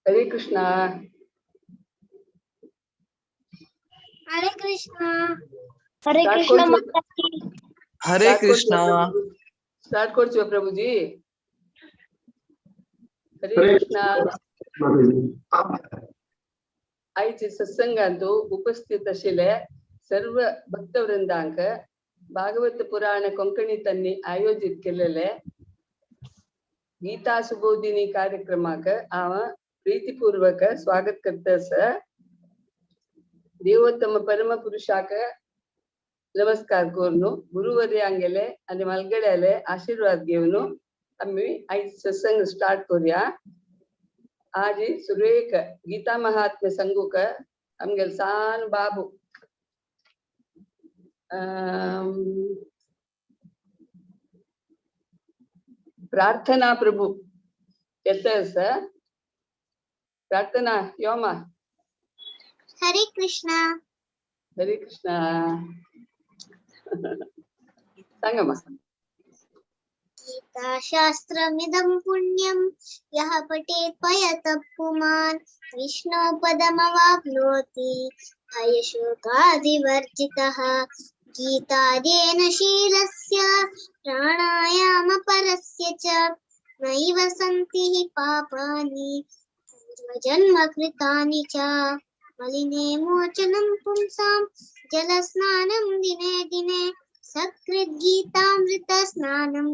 हरे कृष्णा। हरे कृष्णा। हरे कृष्णा हरे कृष्णा। स्टार्ट करछो प्रभुजी। हरे कृष्णा। आयचे सत्संगांतू उपस्थित आशिल्ले सर्व भक्तवृंदांक भागवत पुराण कोंकणी त्यांनी आयोजित केलेले गीता सुबोधिनी कार्यक्रमाक हांव प्रीतिपूर्वक स्वागत करता सर. देवोत्तम परम पुरुषाक नमस्कार करून गुरुवर्यांगेले आणि मलगड्याले आशीर्वाद घेवन आम्ही आयज सत्संग स्टार्ट करूया. आज सुरेख गीता महात्म्य संगूक आमगेल सान बाबू प्रार्थना प्रभु येतस. प्रार्थना योमा. हरे कृष्णा. हरे कृष्णा. सांगम्मा. गीता शास्त्रमिदं पुण्यं यः पठेत् पयतः पुमान् विष्णो पदमवाप्नोति भयशोकादिवर्जितः. गीतादेन शीलस्य प्राणायामपरस्य च नैव सन्ति हि पापानि पूर्वजन्मकृतानि च. मलिने मोचनं पुंसां जलस्नानं दिने दिने सकृद्गीतामृत स्नानं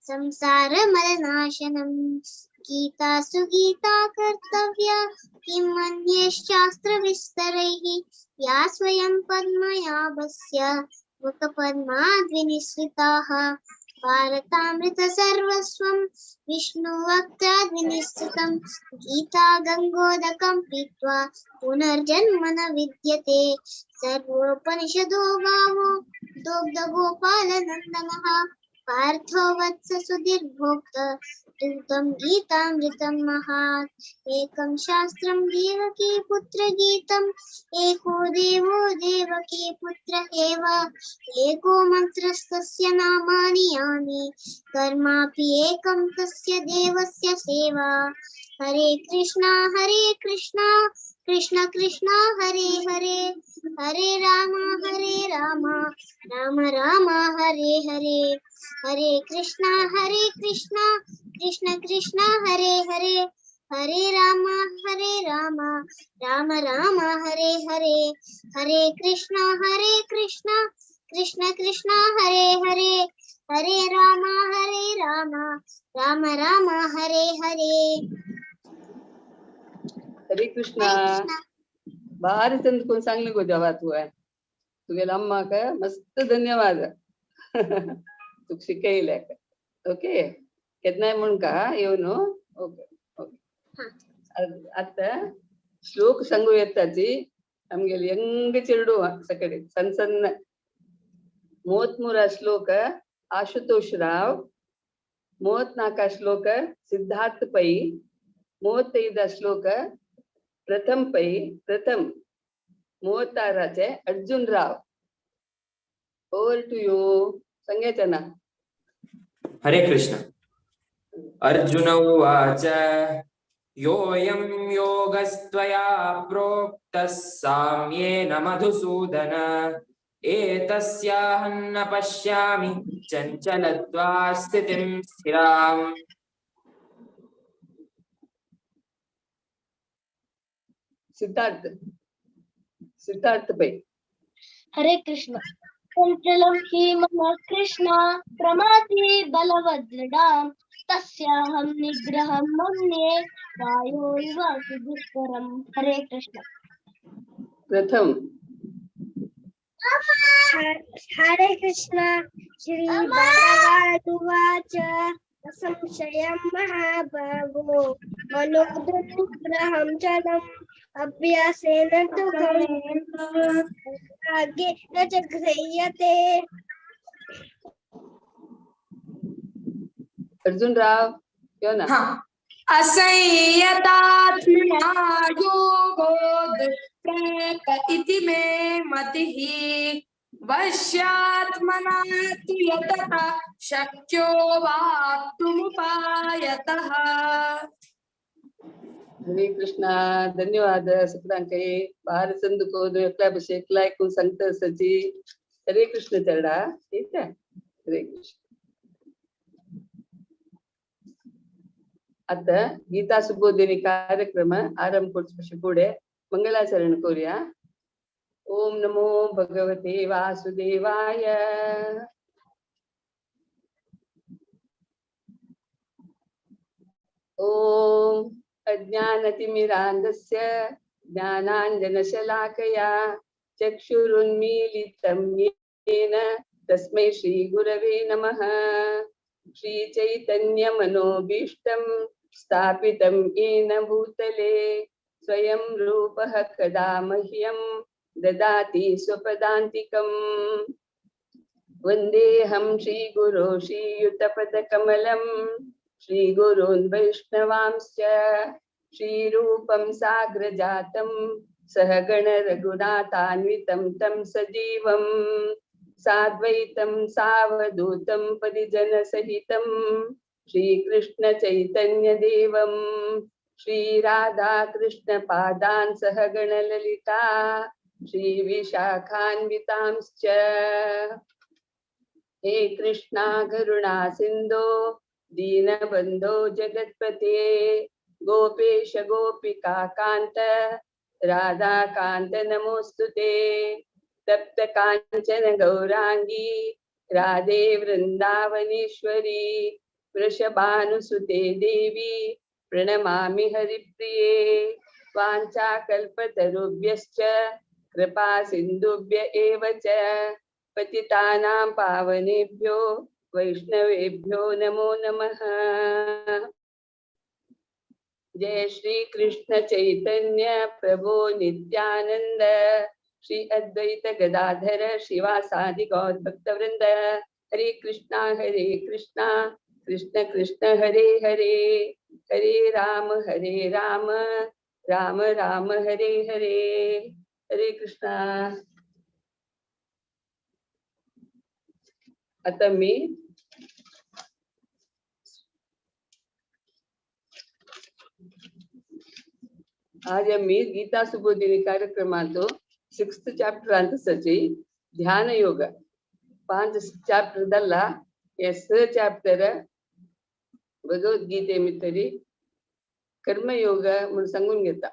संसारमलनाशनं. गीता सुगीता कर्तव्या किं अन्यैश्चास्त्रविस्तरैः या स्वयं पद्मनाभस्य मुखपद्माद्विनिसृताः. भारतामृत सर्वस्वं विष्णुवक्त्राद्विनिश्चितं. गीता गंगोदकं पीत्वा पुनर्जन्म न विद्यते. सर्वोपनिषदो गावो दुग्धगोपालनन्दनः पार्थो वत्स सुधीर्भोक्त दुग्धं गीतामृतं महात्. एकं शास्त्रं देवकी पुत्र गीतम् एको देवो देवकी पुत्र एव एको मन्त्रस्तस्य नामानि यानि कर्मापि एकं तस्य देवस्य सेवा. हरे कृष्णा कृष्ण कृष्ण हरे हरे हरे राम राम राम हरे हरे. हरे कृष्णा कृष्ण कृष्ण हरे हरे हरे राम राम राम हरे हरे. हरे कृष्णा कृष्ण कृष्ण हरे हरे हरे राम राम हरे हरे. हरे कृष्णा. भारी चंदकून सांगली गो जेव्हा तू आहे तुगेल्या अम्माक मस्त धन्यवाद. तुक शिकयल्याक. ओके केदनाय म्हण का येवन. Okay okay. आता श्लोक सांगू येताची आमगेली यंग चिरडू सकडी सಣ್ಣ सಣ್ಣ 33 श्लोक आशुतोष राव, 34 श्लोक सिद्धार्थ पै, 35 श्लोक प्रथम पै प्रथम, 36 Arjun Rao. Over to you संगेचना. हरे कृष्ण. अर्जुन उवाच योऽयं योगस्त्वया प्रोक्तः साम्येन मधुसूदन एतस्याहं न पश्यामि चञ्चलत्वा स्थितिं स्थिराम्. सिद्धार्थ पै. हरे कृष्ण. चञ्चलं हि मनः कृष्ण प्रमाथि बलवदृढं तस्याहं निग्रहं मन्ये वायो इव दुष्करम्. हरे कृष्ण. प्रथम. हरे कृष्ण. श्री भगवानुवाच असंशयं महाबाहो मनोदुर्निग्रहं चलम् अभ्यासेन तु भाग्येन च गृह्यते. अर्जुन राव क्यों ना. असंयतात्मना योगो दुष्प्राप इति मे मतिः वश्यात्मना तु यतः शक्यो वाप्तुमुपायतः. हरे कृष्णा. धन्यवाद सगळ्यांकडे. बाहेर संदूक एकला बसे एकला ऐकून सांगत असायची. हरे कृष्ण चरडा. ठीक आहे. हरे कृष्ण. आता गीता सुबोधिनी कार्यक्रम आरंभ करण्यापासून पुढे मंगलाचरण करूया. ओम नमो भगवते वासुदेवाय. ओम अज्ञानतिमिरान्धस्य ज्ञानाञ्जनशलाकया चक्षुरुन्मीलितं येन तस्मै श्रीगुरवे नमः. श्रीचैतन्यमनोभीष्टं स्थापितं येन भूतले स्वयं रूपः कदा मह्यं ददाति स्वपदान्तिकम्. वन्देऽहं श्रीगुरो श्रीयुतपदकमलम् श्रीगुरून् वैष्णवांश्च श्रीरूपं साग्रजातं सहगण रघुनाथान्वितं तं सजीवं साद्वैतं सावधूतं परिजनसहितं श्रीकृष्ण चैतन्यदेवं श्रीराधाकृष्णपादान् सहगण ललिता श्रीविशाखान्वितांश्च. हे कृष्णा करुणा सिन्धो दीनबन्धो जगत्पते गोपेश गोपिका कान्त राधाकान्त नमोऽस्तुते. तप्त काञ्चन गौरांगी राधे वृन्दावनेश्वरी वृषभानुसुते देवी प्रणमामि हरिप्रिये. वाञ्छाकल्पतरुभ्यश्च कृपा सिन्धुभ्य एव च पतितानां पावनेभ्यो वैष्णवेभ्यो नमो नमः. जय श्री कृष्ण चैतन्य प्रभो नित्यानंद श्री अद्वैत गदाधर शिवासादि गौर भक्तवृंद. हरे कृष्णा कृष्ण कृष्ण हरे हरे हरे राम राम राम हरे हरे. हरे कृष्णा. आता मी आज आम्ही गीता सुबोधिनी कार्यक्रमाचो 6th चॅप्टर अंतसची ध्यान योग 5 चॅप्टर दल्ला. हे 6 चॅप्टर भगवद्गीते मितरी कर्मयोग म्हणून सांगून घेता.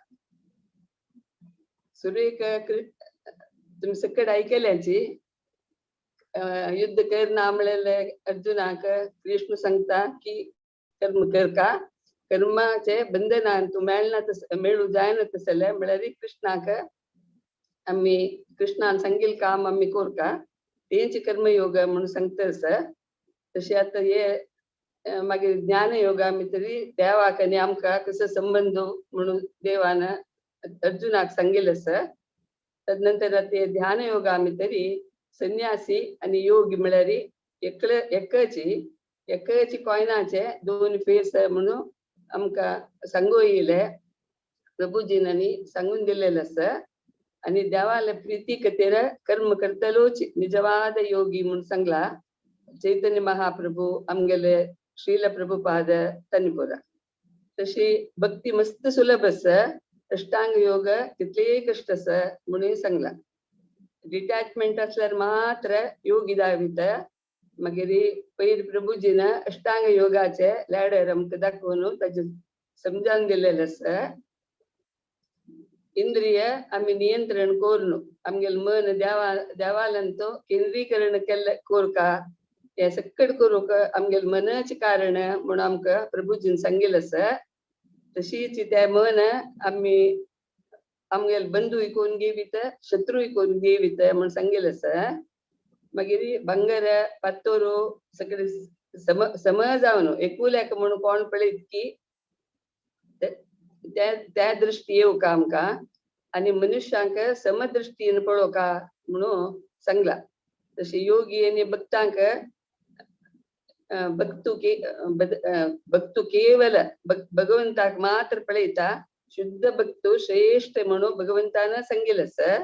सुरेख तुम्ही सकड ऐकल्याची युद्ध करना म्हणले अर्जुनाक कृष्ण सांगता की कर्म कर का कर्माचे बंधनान तू मेळू जायना तसले म्हळ्यार कृष्णाक आम्ही कृष्णान सांगील काम आम्ही कोरका तेंचे कर्मयोग म्हणून सांगतस. तशें आता हे मागीर ज्ञान योगा भितरी देवाक आनी आमकां कसो संबंध म्हणून देवान अर्जुनाक सांगिल्लें आसा. तदनंतर ते ध्यान योगा भितरी संन्यासी आणि योगी म्हळ्यार एकाची कॉयनाचे 2 फेस म्हणून आमकां सांगू येयले प्रभुजीनांनी सांगून दिलेले आसा. आणि देवाला प्रीती खातीर कर्म करतलोच निजवाद योगी म्हणून सांगला चैतन्य महाप्रभू आमगेले श्रील प्रभुपाद तन्पुरा. तशी भक्ती मस्त सुलभ आसा. अष्टांग योग तितले कष्ट आसा म्हणून सांगला. डिटॅचमेंट असल्यार मात्र योगी दावित. मागीर पयर प्रभुजीन अष्टांग योगाचे लॅडर आमकां दाखोवन ताजे समजावन दिलेले आसा. इंद्रिय आम्ही नियंत्रण करून आमगेल मन देवालंतो केंद्रीकरण केल्ले कोरका हे सकड करूक आमगेल मनाचे कारण म्हणून आमकां प्रभुजीन सांगिल्लें आसा. तशीच त्या मन आम्ही आमगेल बंधूय कोण घेवीत शत्रूय कोण घेवीत म्हणून सांगिल्लें आसा. मागीर भांगर पातोरो सगळे सम जावन एकुल्याक म्हणून कोण पळयत की त्या दृष्टी येवका आमकां आणि मनुष्यांक समदृष्टीन पळोवका म्हणून सांगला. तशें योगी आनी भक्तांक भक्तू केवल भगवंताक मात्र पळयता. शुद्ध भक्तू श्रेष्ठ म्हणून भगवंतान सांगिल्लें आसा.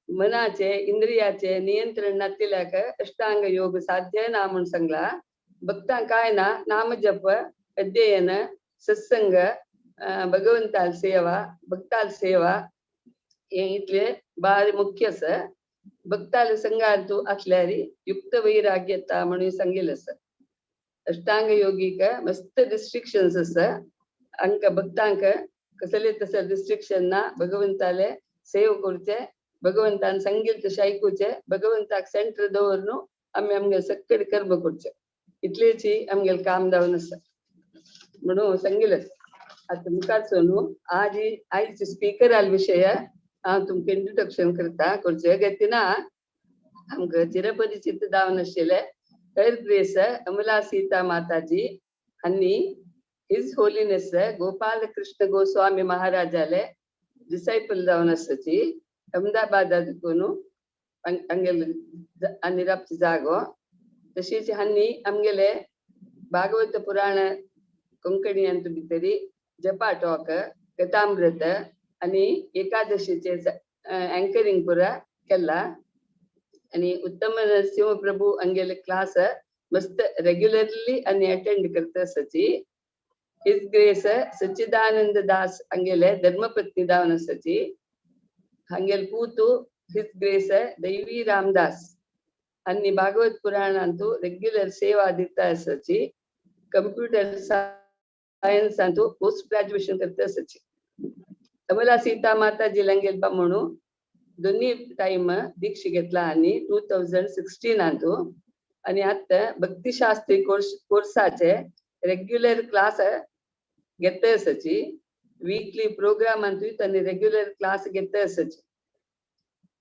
मनाचे इंद्रियाचे नियंत्रण नातिल्याक अष्टांग योग साध्य ना म्हणून सांगला. भक्तांक काय ना नाम जप अध्ययन सत्संग भगवंताल सेवा भक्ताल सेवा हे इतले बारी मुख्य आसा. भक्ताल संघांतू असल्यारी युक्त वैराग्यता म्हणून सांगितलं आसा. अष्टांग योगीक मस्त रिस्ट्रिक्शन्स आसा. हांकां भक्तांक कसले तसले रिस्ट्रिक्शन ना. भगवंताले सेव करचे, भगवंतान सांगितले तशें आयकुचे, भगवंताक सेंटर दवरून आमी आमगे सक्कड कर्म करचे, इतलेची आमगेलें काम जावन आसा म्हणून सांगितलें. आता मुखार न्हू आयज स्पीकर विशय हांव तुमकां इंट्रोडक्शन करचें घेतिना. आमकां चिरपरिचित जावन आशिल्ले हर ग्रेस अमला सीता माताजी हांणी हिज होलीनेस गोपाल कृष्ण गोस्वामी महाराजाले डिसायपल जावन आसाची अहमदाबादात आनी रावची जागो. तशीच हांणी आमगेले भागवत पुराण कोंकणींत भितरी जपा टॉक कथामृत आणि एकादशीचे अँकरिंग पुरा केला. आणि उत्तम नरसिंह प्रभू अंगेले क्लास मस्त रेग्युलरली आणि अटेंड करता आसाची. हिज ग्रेस सच्चिदानंद दास अंगेले धर्मपत्नी जावन आसाची. हांगेल पूतू हिज ग्रेस दैवी रामदास हांणी भागवत पुराणांतू रेग्युलर सेवा दिता आसाची. कंप्युटर सायन्सांतू पोस्ट ग्रॅज्युएशन करता आसाची. अमला सीता माताजी लंगेल म्हणून दोन्ही टाइम दीक्षा घेतला आणि 2016 आणि आता भक्तिशास्त्री कोर्साचे रेग्युलर क्लास घेता आसाची. वीकली प्रोग्रामांतूय तांणी रेग्युलर क्लास घेता आसाची.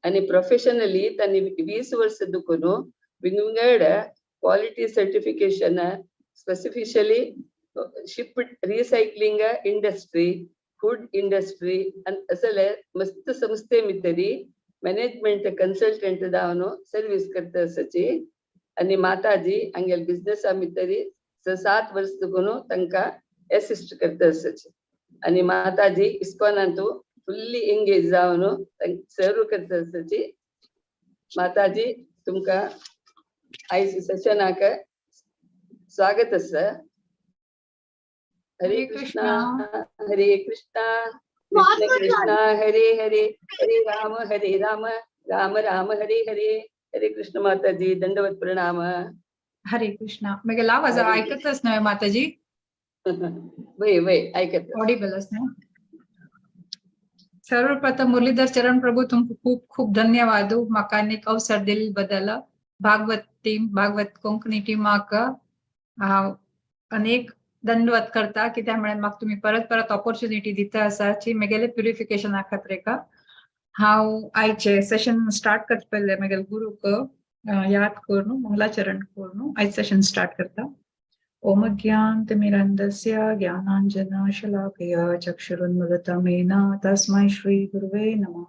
आणि प्रोफेशनली तांणी 20 वर्ष दुखून विंगड quality certification specifically ship recycling industry food industry असले मस्त संस्थे भितरी मॅनेजमेंट कन्सल्टंट जावन सर्विस करता आसाची. आणि माताजी हांगेल बिझनेसा भितरी 7 वर्ष दुखून तांकां असिस्ट करता आसाची. आणि माताजी इस्कॉनांतू फुल्ली एंगेज जावन सर्व करता आसाची. माताजी तुमकां आयज सेशनाक स्वागत आसा. हरे कृष्णा हरे कृष्णा कृष्ण कृष्ण हरे हरे हरे राम राम राम हरे हरे. हरे कृष्ण माताजी दंडवत प्रणाम. हरे कृष्णा. मगे आवाज ऐकतच नाही माताजी. वय वय ऐकत ऑडिबलच नाही. सर्वप्रथम मुरलीधर चरण प्रभू तुमको खूप खूप धन्यवाद म्हाका एक अवसर दिले बद्दल. भागवत टीम भागवत कोंकणी टीमाक हांव अनेक दंडवत करता कित्याक म्हळ्यार म्हाका तुम्ही परत परत ऑपॉर्च्युनिटी दिता आसाची म्हगेले प्युरिफिकेशना खातीर. हांव आयचे सेशन स्टार्ट करता पयले म्हगेले गुरूक याद करून मंगलाचरण करून आयज सेशन स्टार्ट करता. ओम ज्ञानतिमिरन्धस्य ज्ञानाञ्जन शलाकया चक्षुरुन्मिलितं येन तस्मै श्री गुरुवे नमः.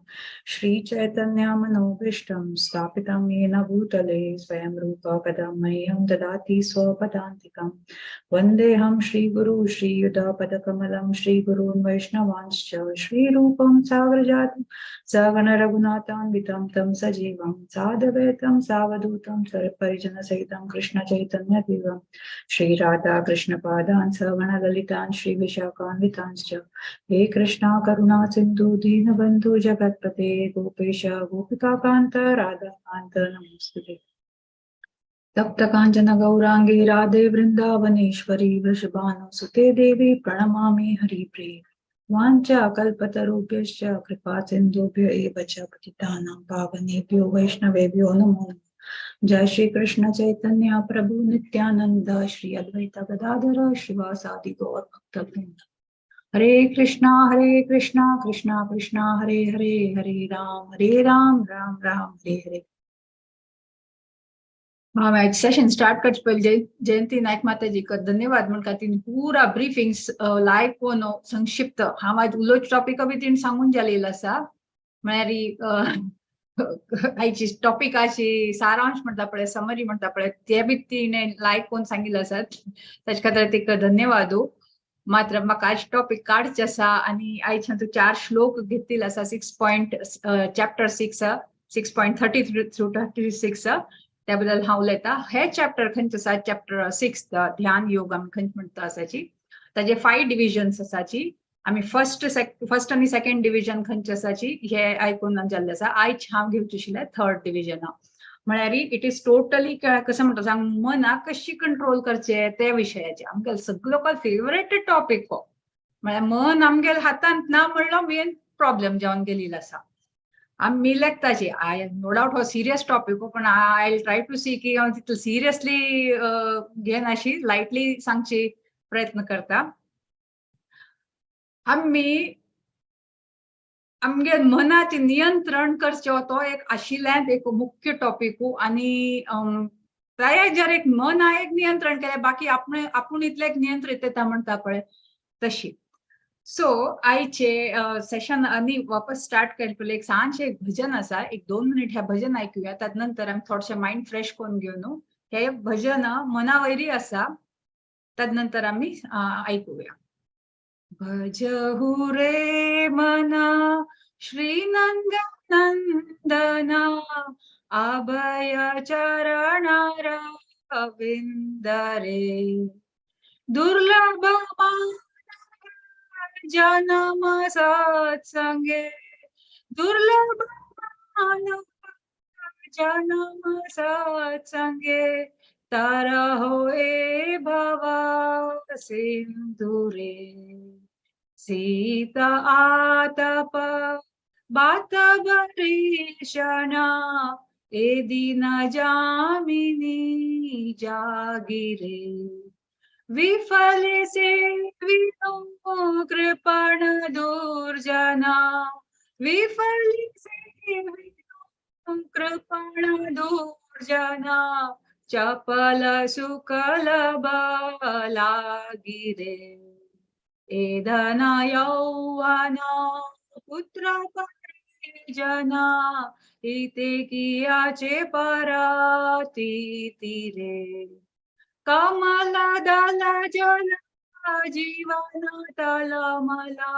श्री चैतन्य मनोभीष्टं स्थापितं येन भूतले स्वयं रूप कदा मह्यं ददाति स्वपदान्तिकं. वन्देऽहं श्रीगुरु श्रीयुतापदकमलं श्रीगुरून् वैष्णवांश्च श्रीरूपं साग्रजातं सगण रघुनाथान्वितं तं सजीवं साद्वैतं सावधूतं सर्वपरिजनसहितं कृष्ण चैतन्य देवं श्री राधा कृष्ण पादान् सगण ललितान् श्री विशाखान्वितांश्च. हे कृष्णा करुणा सिन्धु दीनबन्धु जगत्पते गोपेश गोपिकान्त राधाकान्त नमोस्तुते. तप्त कांचन गौरांगी राधे वृंदावनेश्वरी वृषभानुसुते देवी प्रणमामि हरिप्रिये. वाञ्छा कल्पतरुभ्यश्च कृपा सिन्धुभ्य एव च पतितानां पावनेभ्यो वैष्णवेभ्यो नमो नमः. जय श्री कृष्ण चैतन्य प्रभु नित्यानंद श्री अद्वैत गदाधर श्रीवासादि गौर भक्तवृंद. हरे कृष्णा कृष्णा कृष्णा हरे हरे हरे राम राम राम हरे हरे. हांव सेशन स्टार्ट करचे पयली जयंती नायक माताजी का धन्यवाद म्हणटा. तिने पूरा ब्रीफिंग्स लायव्ह कोन संक्षिप्त हांव आयज उलोवचे टॉपिका बी तिणे सांगून जालेलो आसा. म्हळ्यार आयची टॉपिकाची सारांश म्हणटा पळय समरी म्हणटा पळय ते बी तिने लायक कोण सांगिल्ले आसात. ताचे खातीर तिका धन्यवाद. मात्र म्हाका आज टॉपिक काडचे आसा आनी आयज हातूंत 4 श्लोक घेतिल्ले आसा. चॅप्टर 6.30 थ्रू 36 त्या बद्दल हांव उलयतां. हे चॅप्टर खंयचे आसा चॅप्टर 6 ध्यान योग आमी खंयचे म्हणटा आसाची. ताजे 5 डिविजन्स आसाची आम्ही फर्स्ट आणि सेकंड डिव्हिजन खंयची आसाची हे आयकून जाल्ले आसा. आयज हांव घेवची आशिल्लें थर्ड डिव्हिजन. म्हळ्यार इट इज टोटली कसं म्हणटा सांग मनाक कशी कंट्रोल करचे ते विशयाचे. आमगे सगळो फेवरेट टॉपिक हो. म्हळ्यार मन आमगे हातांत ना म्हणलो मेन प्रॉब्लेम जावन गेलेलो आसा. आमी लेखताची नो डाउट हो सिरियस टॉपिक हो, पण आय ट्राय टू सी की हांव तितलो सिरियसली घेनाशी लायटली सांगची प्रयत्न करता. आमी आमगे मनाचे नियंत्रण करचो तो एक आशिल्ल्यात एक मुख्य टॉपिक आनी प्राय जर एक मन एक नियंत्रण केले बाकी आपूण इतले नियंत्रित येता म्हणटा पळय तशी. सो आयचे सेशन आनी वापस स्टार्ट करतले. एक सांचे एक भजन आसा, एक 2 मिनिट हे भजन ऐकुया. तात नंतर आमी थोडशे माइंड फ्रेश करून घेवन हे भजन मना वयरी आसा. तात नंतर आमी ऐकुया. भजहु रे मना श्री नंदनंदना अभय चरणार रविंद रे. दुर्लभ जन्म सत्संगे दुर्लभ जन्म सत्संगे तर होए भवा सिंधु रे. सीता आतप बात बरीषणा ए दिन जामिनी जागिरे. विफले से विनो कृपण दुर्जना विफले से विनो कृपण दुर्जना चपल सुकल लागिरे. ए धन यौवन पुत्र परिजना इते कियाचे पराती तीरे. कमल दल जल जीवन तल मला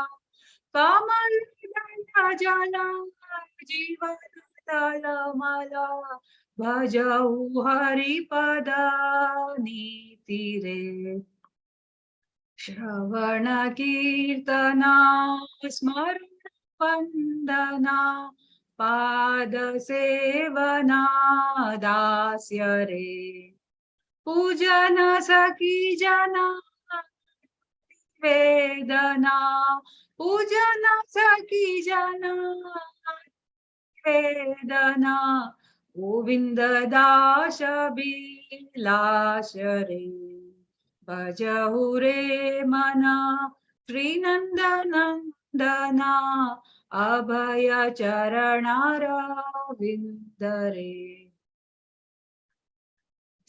कमल दल जल जीवन तल मला भजऊ हरिपद नीती रे. श्रवण कीर्तना स्मरण वंदना पाद सेवना दास्य रे. पूजन सखी जना वेदना पूजन सखी जना वेदना गोविंद दास बिलास रे. भजहु रे मना श्री नंदनंदना अभय चरणार विंद रे.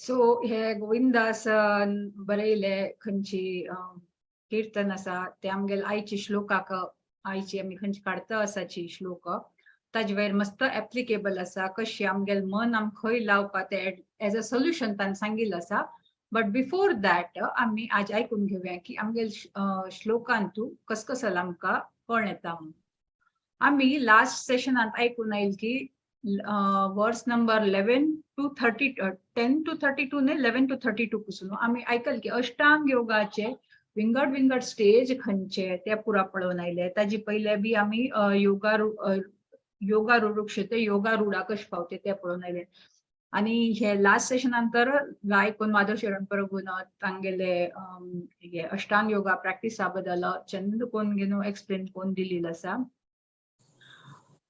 सो हे गोविंदास बरयले खंयची कीर्तन आसा ते आमगेल आयची श्लोकाक आयची आमी खंयची काडता आसाची श्लोक ताजे वयर मस्त एप्लिकेबल आसा. कशी आमगेल मन आम खंय लावपा ते एज अ सोल्युशन तान सांगिल्लो आसा. बट बिफोर दॅट आमी आज आयकून घेवया की आमगेल श्लोकांतू कसकसल आमकां कळण येता. आमी लास्ट सेशनांत आयकून आयिल्ले की वर्स नंबर 11 to 30 10 to 32 ने 11 to 32 पासून आम्ही ऐकल की अष्टांग योगाचे विंगड स्टेज खंयचे ते पुरा पळोवन आयले. ताजी पहिले बी आमी योगारूढ योगारूढा कशे पावते ते पळोवन आयले. आणि हे लास्ट सेशनान तर आयकून माधव शरण प्रभून तांगेले हे अष्टांग योगा प्रॅक्टिसा बद्दल चंद कोण घेवन एक्सप्लेन कोण दिलेलो आसा.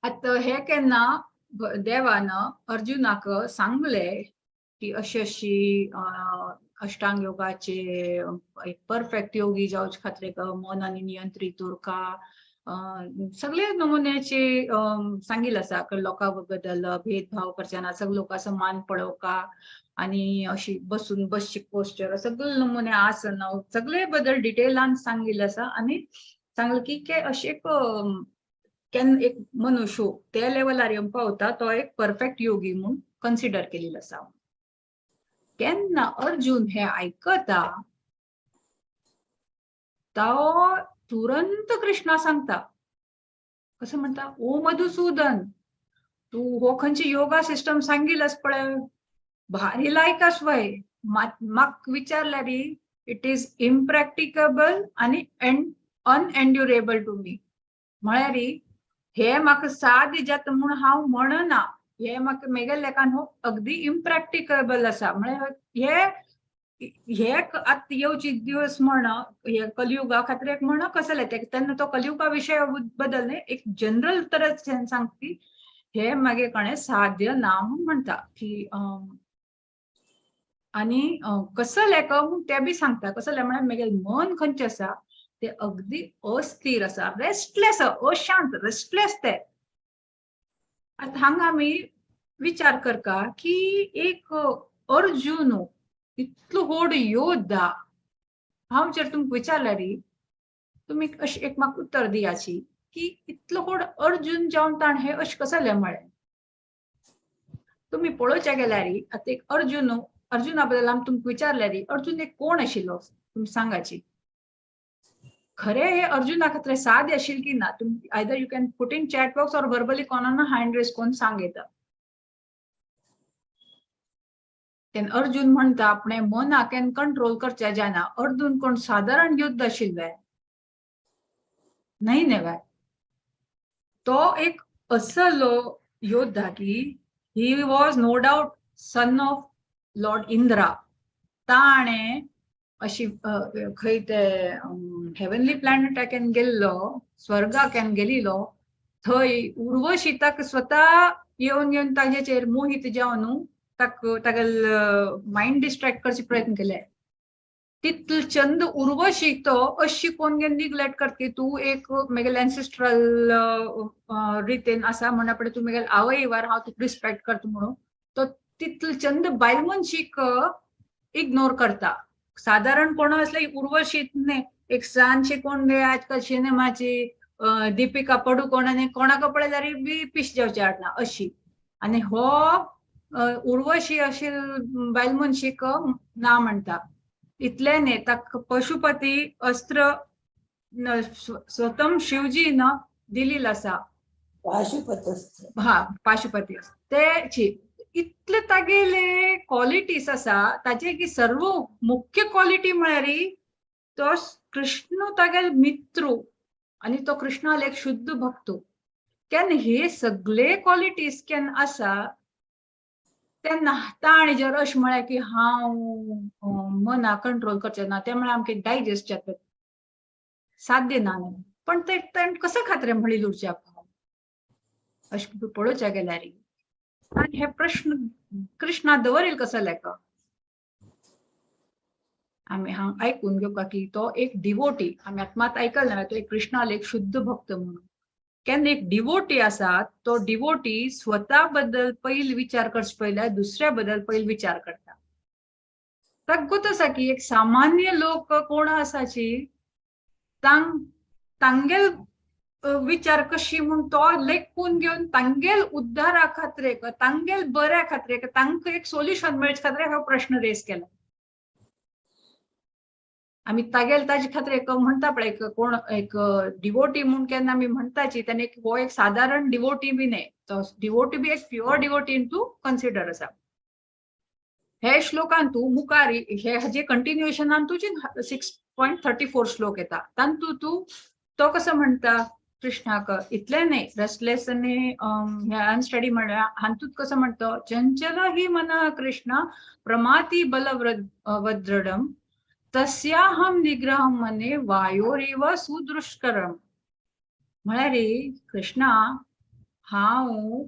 आता हे केन्ना देवान अर्जुनाक सांगले की अशी अष्टांग योगाचे एक परफेक्ट योगी जावचे खातीर मनाने नियंत्रित उरका सगळे नमुन्याचे सांगिल्ले आसा. लोकां बद्दल भेदभाव करचे ना, सगळे लोकां समान पळोवका आणि अशी बसून बसची पोस्चर सगळे नमुने आसन सगळे बद्दल डिटेलान सांगिल्ले आसा. आणि सांगले की अशी एक मनुष्य त्या लेवलार येवन पावता तो एक परफेक्ट योगी म्हणून कन्सिडर केलेलो आसा. केन्ना अर्जुन हे आयकता तो तुरंत कृष्णा सांगता कसं म्हणता, ओ मधुसूदन तू हो खंयची योगा सिस्टम सांगिल्लस पळय भारी लायकास वय. म्हाक विचारल्यार इट इज इम्प्रॅक्टिकेबल आणि अनएंड्युरेबल टू मी. म्हळ्यार हे म्हाका साद जाता म्हूण हांव म्हणना, हे म्हाका मेगेल्या लेखान हो अगदी इम्प्रॅक्टिकेबल आसा. म्हळ्यार हे आतां येवचे दिवस म्हण हे कलियुगा खातीर एक म्हण कसो जालें तेन्ना तो कलियुगा विशय बद्दल न्ही एक जनरल तरेन सांगपी हे मागे कणें साध्य ना म्हूण म्हणटा की आनी कसो लेखो म्हूण ते बी सांगता. कसो जालें म्हळ्यार म्हगेलें मन खंयचें आसा ते अगदी अस्थिर आसा, रेस्टलेस, अशांत, रेस्टलेस ते. आतां हांगा आमी विचार करता की एक अर्जुन इतलो व्हड योद्धा, हांव जर तुमकां विचारल्यार तुमी अशें एक म्हाका उत्तर दियाची की इतलो व्हड अर्जुन जावन ताण हे अशें कसो जालें म्हळें. तुमी पळोवचें गेल्यार आतां एक अर्जुना बद्दल हांव तुमकां विचारल्यार अर्जुन एक कोण आशिल्लो तुमी सांगाची. खरे हे अर्जुना खातीर साध्य आशिल्लें की ना, तुमी either you can put in chat box or verbally कोणाना हँड रेज करून सांग येता. तेन्ना अर्जुन म्हणटा आपणे मनाकेन कंट्रोल करचें जायना. अर्जुन कोण साधारण युद्ध आशिल्लें न्हय न्हय. तो एक असलो योद्धा की ही was no doubt son of lord Indra. ताणें अशी खंय ते हेवनली प्लॅनेटाकेन गेल्लो, स्वर्गाकेन गेलिलो, थंय उर्वशिताक स्वता येवन ताजेचेर मोहीत जावन तागेल मायंड डिस्ट्रॅक्ट करचे प्रयत्न केले. तितलो चंद उर्वशीक तो अशी कोण निग्लेक्ट करता की तूं एक म्हगेले एन्सेस्ट्रल रितीन आसा म्हण आपणे तूं म्हगेले आवय वार हांव तुका रिस्पेक्ट करता म्हणून तो तितलो चंद बायल मनशीक इग्नोर करता. साधारण कोण असले उर्वशीत न्ही, एक सांजशी कोण आजकाल सिनेमाची दीपिका पडुकोण आनी कोणाक पळयल्यार बी पिश जावचे हाडना अशी. आनी हो उर्वशी अशी बायल मनशीक ना म्हणटा. इतले न्ही, ताका पशुपती अस्त्र स्वतम शिवजीन दिलेलो आसा. पाशुपती तेची इतले तागेले क्वॉलिटीज आसा. ताचे की सर्व मुख्य क्वॉलिटी म्हळ्यार तो कृष्ण तागेल मित्र आनी तो कृष्णाल एक शुद्ध भक्त. केन्ना हे सगळे क्वॉलिटीज केन्ना आसा तेन्ना ताणें जर अशें म्हळें की हांव मना कंट्रोल करचें ना, ते म्हळ्यार आमकां डायजेस्ट जाता साध्य ना. पण ते ताणें कसो खातीर म्हणिल्लें उरचें अशें पळोवचें गेल्यार आनी हे प्रश्न कृष्णा दवरील कसो लेखो आमी हांव आयकून घेवका की तो एक डिवोटी. आमी आतां मात आयकलें तो एक कृष्णाल एक शुद्ध भक्त म्हणून. केन्ना एक डिवोटी आसा तो डिवोटी स्वता बद्दल पयली विचार करचे पयले दुसऱ्या बद्दल पयली विचार करता. ताका गोत आसा की एक सामान्य लोक कोण आसाची तांगेल विचार कशी म्हूण तो लेखून घेवन तांगेल उद्धारा खातीर तांगेल बऱ्या खातीर तांकां एक सोल्युशन मेळचे खातीर हो प्रश्न रेज केला. आमी तागेल ताजे खातीर एक म्हणटा पळय कोण एक डिवोटी म्हूण केन्ना आमी म्हणटाची तेन्ना हो एक साधारण डिवोटी बी न्हय, तो डिवोटी बी एक प्युअर डिवोटी तूं कन्सिडर आसा. हे श्लोकान तूं मुखार हे हाजे कंटिन्युएशनान तुजी 6.34 श्लोक येता. तातूंत तूं तो कसो म्हणटा कृष्णाक इतले न्हय रेस्टलेस आनी अनस्टडी म्हणल्यार हातूंत कसो म्हणटा चंचल ही मना कृष्ण प्रमाती बलवद्रढम तस्याहम निग्रहम मने वायोरेव सुदुष्करम. म्हळ्यार कृष्णा हांव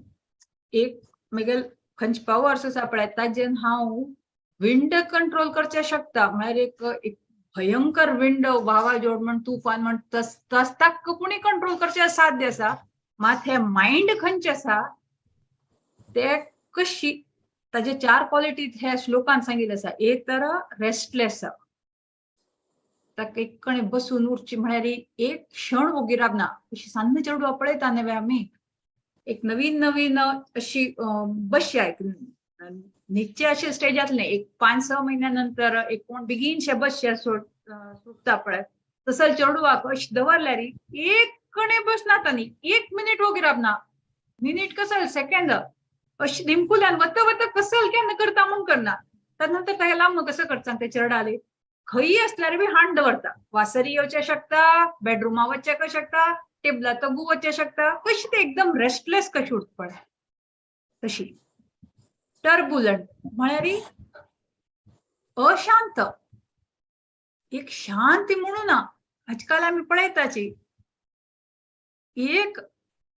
एक म्हगेल खंयचे पावर्स आसा पळय ताजेन हांव विंड कंट्रोल करचे शकता. म्हळ्यार एक भयंकर विंड वावाजोड म्हण तुफान म्हण ताका कोणी कंट्रोल करचे साध्य आसा. मात हे मायंड खंयचे आसा ते कशी ताजे 4 क्वॉलिटी ह्या श्लोकान सांगिल्ले आसा. एक तर रेस्टलेस, ताका एक कणे बसून उरची म्हळ्यार एक क्षण वोगी रावना. अशी सान्न चेडूं पळयता न्हय आमी एक नवीन नवीन अशी बसया न्हिदचे अशे स्टेजांतले एक 5-6 महिन्या नंतर एक कोण बेगीनशे बसचे सुटता पळय तसो चेडूवाक अशें दवरल्यार एक कणे बसना तांणी 1 मिनीट वोगी रावना. मिनीट कसो सेकंड अशी निमकुल्यान वत वत कसो केन्ना करता म्हूण करना. त्यानंतर ताका लांब कसो करता ते चेडाले खंयी असल्यार बी हाण दवरता. वासरी येवचे शकता, बेडरुमा वचचे शकता, टेबला तगू वचचे शकता. कशी ते एकदम रेस्टलेस कशी उठपण तशी. टर्बुलंट म्हळ्यार अशांत. एक शांती म्हणू ना. आजकाल आम्ही पळयताची एक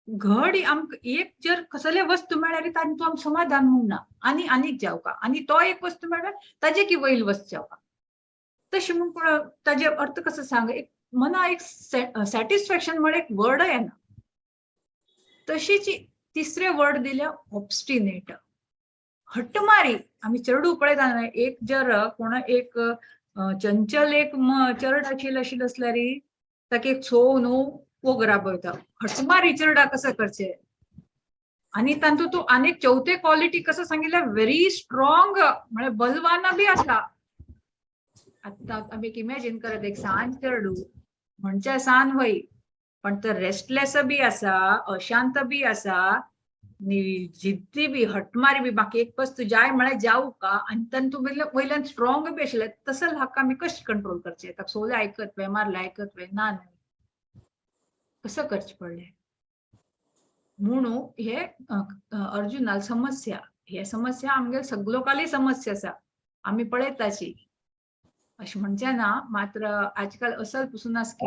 घडी आमकां एक जर कसले वस्तू मेळ्ळ्यार तांचो आमकां समाधान म्हणना. आनी आनीक जावका. आनी तो एक वस्तू मेळ्ळ्यार ताजे की वयल वस्त जावका. तशी म्हणून ताजे अर्थ कसो सांग. एक मना एक सॅटिस्फॅक्शन म्हण एक वर्ड येना. तशीच तिसरे वर्ड दिल्या ऑब्स्टिनेट. हट्टमारी. आम्ही चरडू पळयता न्हय. एक जर कोण एक चंचल एक चरड आशिल्लो असल्यार ताका एक सोव न्हू वोग राबयता. हट्टमारी चरडा कसं करचे. आणि तांतू तू अनेक चौथे क्वालिटी कसं सांगितलं व्हेरी स्ट्रॉंग म्हणजे बलवान बी आसा. आता आम्ही एक इमॅजिन करत एक सांज चरडू म्हणजे सांज वय पण तर रेस्टलेस बी आसा, अशांत बी आसा, जिद्दी बी, हटमारी बी. बाकी एक वस्तू जाय म्हळ्यार जाऊ का. आणि तंतू वयल्यान स्ट्रॉंग बी आशिल्ले तसं हाका आमी कशें कंट्रोल करचे. ताका सोले आयकत वे, मारले आयकत वे ना कसं करचे पडले. म्हणून हे अर्जुनाल समस्या. हे समस्या आमगे सगलोकाली समस्या आसा. आम्ही पळयताची अशें म्हणचे ना. मात्र आजकाल असल पसून आस की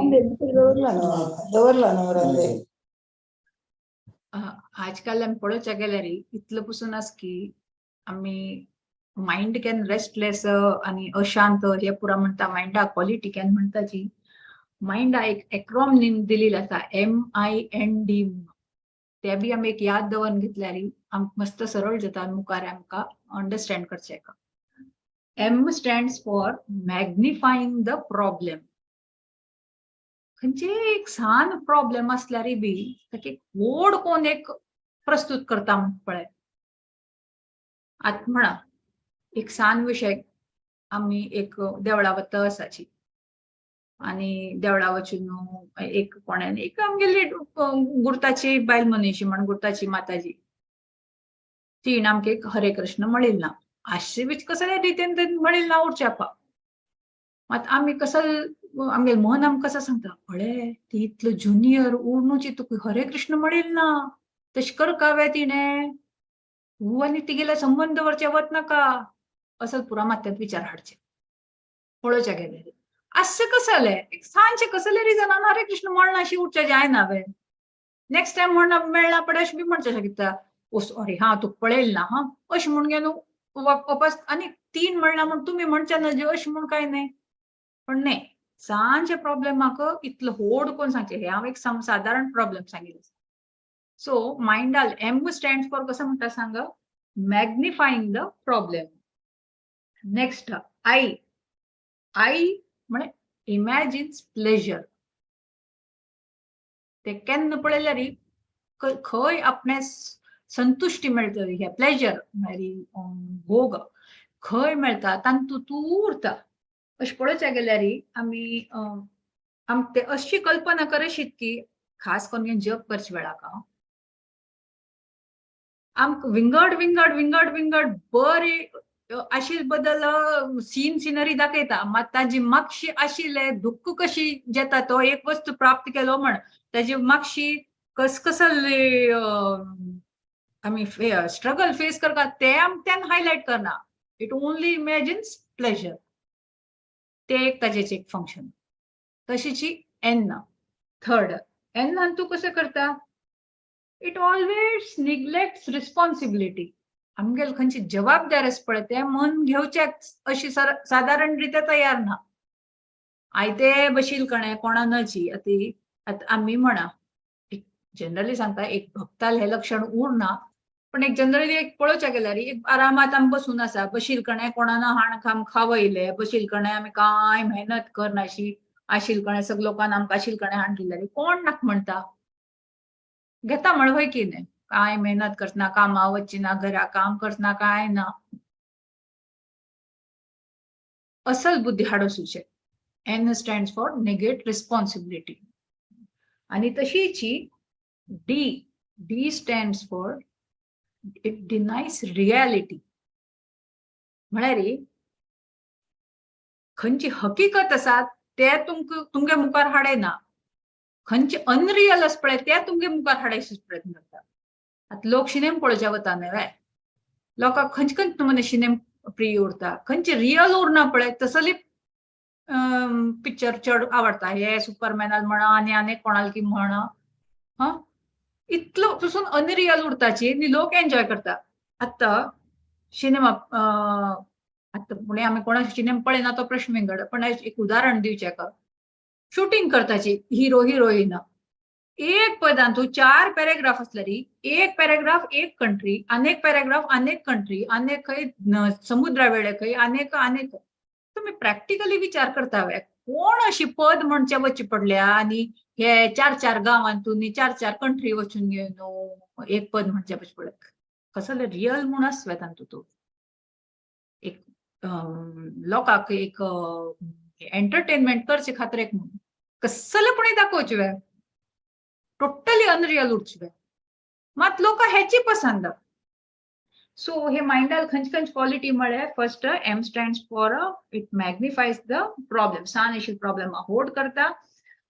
आजकाल आमी पळोवचे गेल्यार इतलो पसून आस की आमी माइंड कॅन रेस्टलेस आणि अशांत हे पुरा म्हणता. माइंडा क्वालिटी कॅन म्हणताची. माइंडा एक एक्रोनिम दिलेली आसा MIND. ते बी आमी एक याद दवरून घेतल्यार आमकां मस्त सरळ जाता मुखार आमकां अंडरस्टँड करचे. M stands for magnifying the problem. खंयचे एक सान प्रॉब्लेम असल्यार बी ताका एक व्हड कोण एक प्रस्तुत करता पळय. आतां म्हणा एक सान विशय आमी एक देवळा वता आसाची आणि देवळा वचून एक कोणान एक आमगेली गुर्ताची बायल मनीशी म्हण गुर्ताची माताजी तीन आमकां एक हरे कृष्ण म्हणिल ना. अशे बीच कसले रितीन म्हणिल ना उरच्यापा. मात आमी कसं आमगे मन आमकां कसं सांगता पळय ती इतलो ज्युनियर उर्नूची तुका हरे कृष्ण म्हणिल ना तशें कर कावे तिणे. तू आनी तिगेले संबंध दवरचे वत नाका असं पुरा मात्यात विचार हाडचे पळोवचे गेल्यार. अशें कसले एक सांजचे कसले रिजनान हरे कृष्ण म्हणना अशी उठचे जायना वे. नेक्स्ट टाइम म्हणना मेळ्ळा पडे अशें बी म्हणचे शकता. ओ सॉरी हा तू पळयल ना हा अशें म्हण गे न्हू वापस. आणि तीन म्हणला म्हण तुम्ही म्हणचे ना जे अशें म्हण काय नाही. पण नाही सांजचे प्रॉब्लेमाक इतलो व्हड कोण सांगचे. हे हांव एक साधारण प्रॉब्लेम सांगितलो. सो माइंडाल M स्टँड्स फॉर कसं म्हणटा सांग magnifying the problem. Next I म्हणे इमॅजिन्स प्लेजर. ते केन्ना पळयल्यार खंय आपणे संतुष्टी मेळटली. हे प्लेजर म्हळ्यार भोग खंय मेळटा तांतू तूं उरता. अशें पळोवचे गेल्यार आमी ते अशी कल्पना करशीत की खास करून जग करचे वेळाक आमकां विंगड विंगड विंगड विंगड बरी अशी बदल सीनरी दाखयता. मात ताजी मागशी आशिल्ले दुःख कशी जेता तो एक वस्तू प्राप्त केलो म्हण ताजी मागशी कसकसले आमी स्ट्रगल फेस करता ते आमच्यान हायलाइट करना. It only imagines pleasure. ते एक ताजेच एक फंक्शन. तशीची N. थर्ड N तू कसं करता. It always neglects responsibility. आमगेल खंयची जबाबदारी आसा पळय ते मन घेवचेच अशी साधारण रित्या तयार ना. आयते बशील कणे कोणाची आतां आमी म्हणा जनरली सांगता एक भक्ताल हे लक्षण उरना. पण एक जनरली एक पळोवचे गेल्यार एक आरामात आमी बसून आसा बशील कणे कोणाना हाण खाम खावयले बशील कणे आमी कांय मेहनत करनाशी आशिल कणे सगलोकान आमकां आशिल कणे हाण दिल्यार कोण नाका म्हणटा. घेता म्हण वय की न्हय. काय मेहनत करतना कामा वचना घरा काम करतना काय ना. असल बुद्धी हाडो सुचे. N stands for negate responsibility. आणि तशीची D stands for it denies reality. म्हळ्यार खंयची हकीकत आसा ते तुमगे मुखार हाडयना, खंयचे अनरियल आस पळय ते तुमगे मुखार हाडयचे प्रयत्न करता. आतां लोक सिनेमा पळोवचे वता न्हय, लोकांक खंयचे खंयचे तुमने सिनेमा प्रिय उरता, खंयचे रियल उरना पळय तसली पिक्चर चड आवडटा. हे सुपरमॅनाल म्हणा आनी कोणाल की म्हणा, हा इतलो पसून अनरियल उरताची न्ही लोक एन्जॉय करता. आतां सिनेमा आतां पुणे आमी कोणाचे सिनेमा पळयना तो प्रश्न वेगळो, पण एक उदाहरण दिवचें का, शूटिंग करताची हिरो हिरोईन एक पदांतू 4 पॅरेग्राफ असलेली, एक पॅरेग्राफ एक कंट्री, अनेक पॅरेग्राफ अनेक कंट्री, अनेक खंय समुद्रा वेळे खंय अनेक तुम्ही प्रॅक्टिकली विचार करता वे कोण अशी पद म्हणचे वचची पडल्या आणि हे 4 गावांतून 4 कंट्री वचून घेवन एक पद म्हणचे वचचे पडले. कसले रियल म्हूण आसवे तांतू तो एक लोकांक एक एंटरटेनमेंट करचे खातीर एक कसलेपणी दाखोवचे वे, टोटली अनरियल उरचे वे, मात लोक हेची पसंद. सो हे माइंडाल खंयची क्वालिटी म्हळ्यार first M stands for it magnifies the problem, सान इश्यू प्रॉब्लेम होल्ड करता.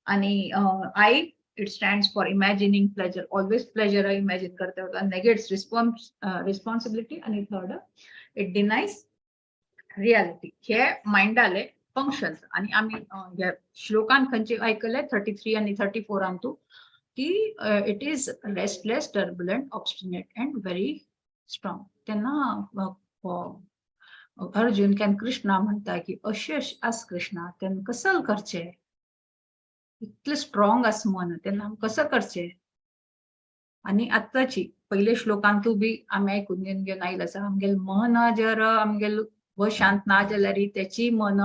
आणि I it stands for imagining pleasure, always pleasure imagine करता, नेगेट्स रिस्पॉन्सिबिलिटी. आणि थर्ड इट डिनायज रियालिटी. हे माइंडाले फंक्शन्स. आणि आम्ही ह्या श्लोकान खंयचे ऐकले 33 आणि 34 की it is restless, turbulent, obstinate and very strong. त्यांना अर्जुन कॅन कृष्णा म्हणता की अशें आस कृष्णा तेन्ना कसं करचे, इतले स्ट्रॉंग आस मन तेन्ना कसं करचे. आणि आताची पहिले श्लोकांतू बी आम्ही ऐकून घेवन आयला आसा, आमगेल मन जर आमगेल व शांत ना जाल्यार त्याची मन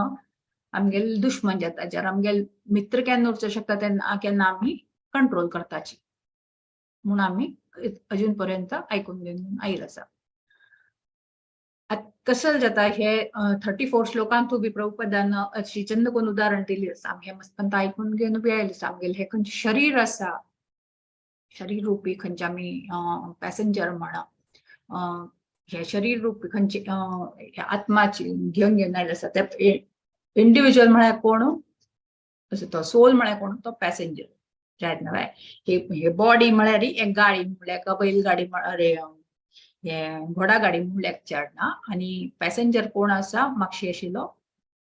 आमगेल दुश्मन जाता. जर आमगेल मित्र केन्ना उरचो शकता तेन्ना केन्ना आम्ही कंट्रोल करताची म्हणून आम्ही अजून पर्यंत ऐकून घेवन आयला आसा. कसं जाता हे 34 श्लोकांतू बी प्रभुपदान अशी चंद कोण उदाहरण दिली आसा. आमी हे मस्तपंत ऐकून घेवन बी आयला आसा. आमगेले हे खंयचे शरीर आसा, शरीर रूपी खंयचे आमी पॅसेंजर म्हणा, हे शरीर रूपी खंयचे आत्माची घेवन आयला आसा. ते इंडिव्हिज्युअल म्हळ्यार कोण, तो सोल म्हळ्यार कोण, तो पॅसेंजर. हे बॉडी म्हळ्यार एक गाडी म्हळ्यार का बैलगाडी म्हळ्यार हे घोडा गाडी म्हणल्यार चढना. आणि पॅसेंजर कोण आसा म्हापशी आशिल्लो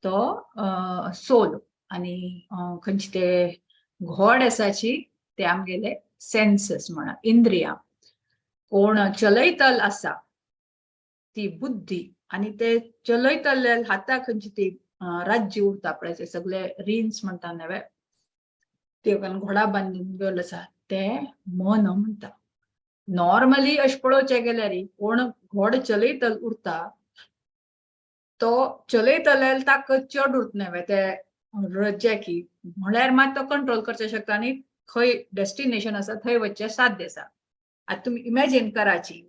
तो सोल. आणि खंयचे ते घोड आसाची ते आमगेले सेन्सेस म्हणा इंद्रिया. कोण चलयतल आसा ती बुद्धी. आणि ते चलयतले हाता खंयची ती राज्य उरता पळय सगळे रिन्स म्हणटा नवे ते घोडा बांदून गेलो आसा ते मन म्हणटा. नॉर्मली अशें पळोवचें गेल्यार कोण घोड चलयतल उरता तो चलयतले ताका चड उरता नवे ते रज्जे की म्हळ्यार मात तो कंट्रोल करचे शकता आणि खंय डेस्टिनेशन आसा थंय वचचे साध्य आसा. आतां तुमी इमॅजिन कराची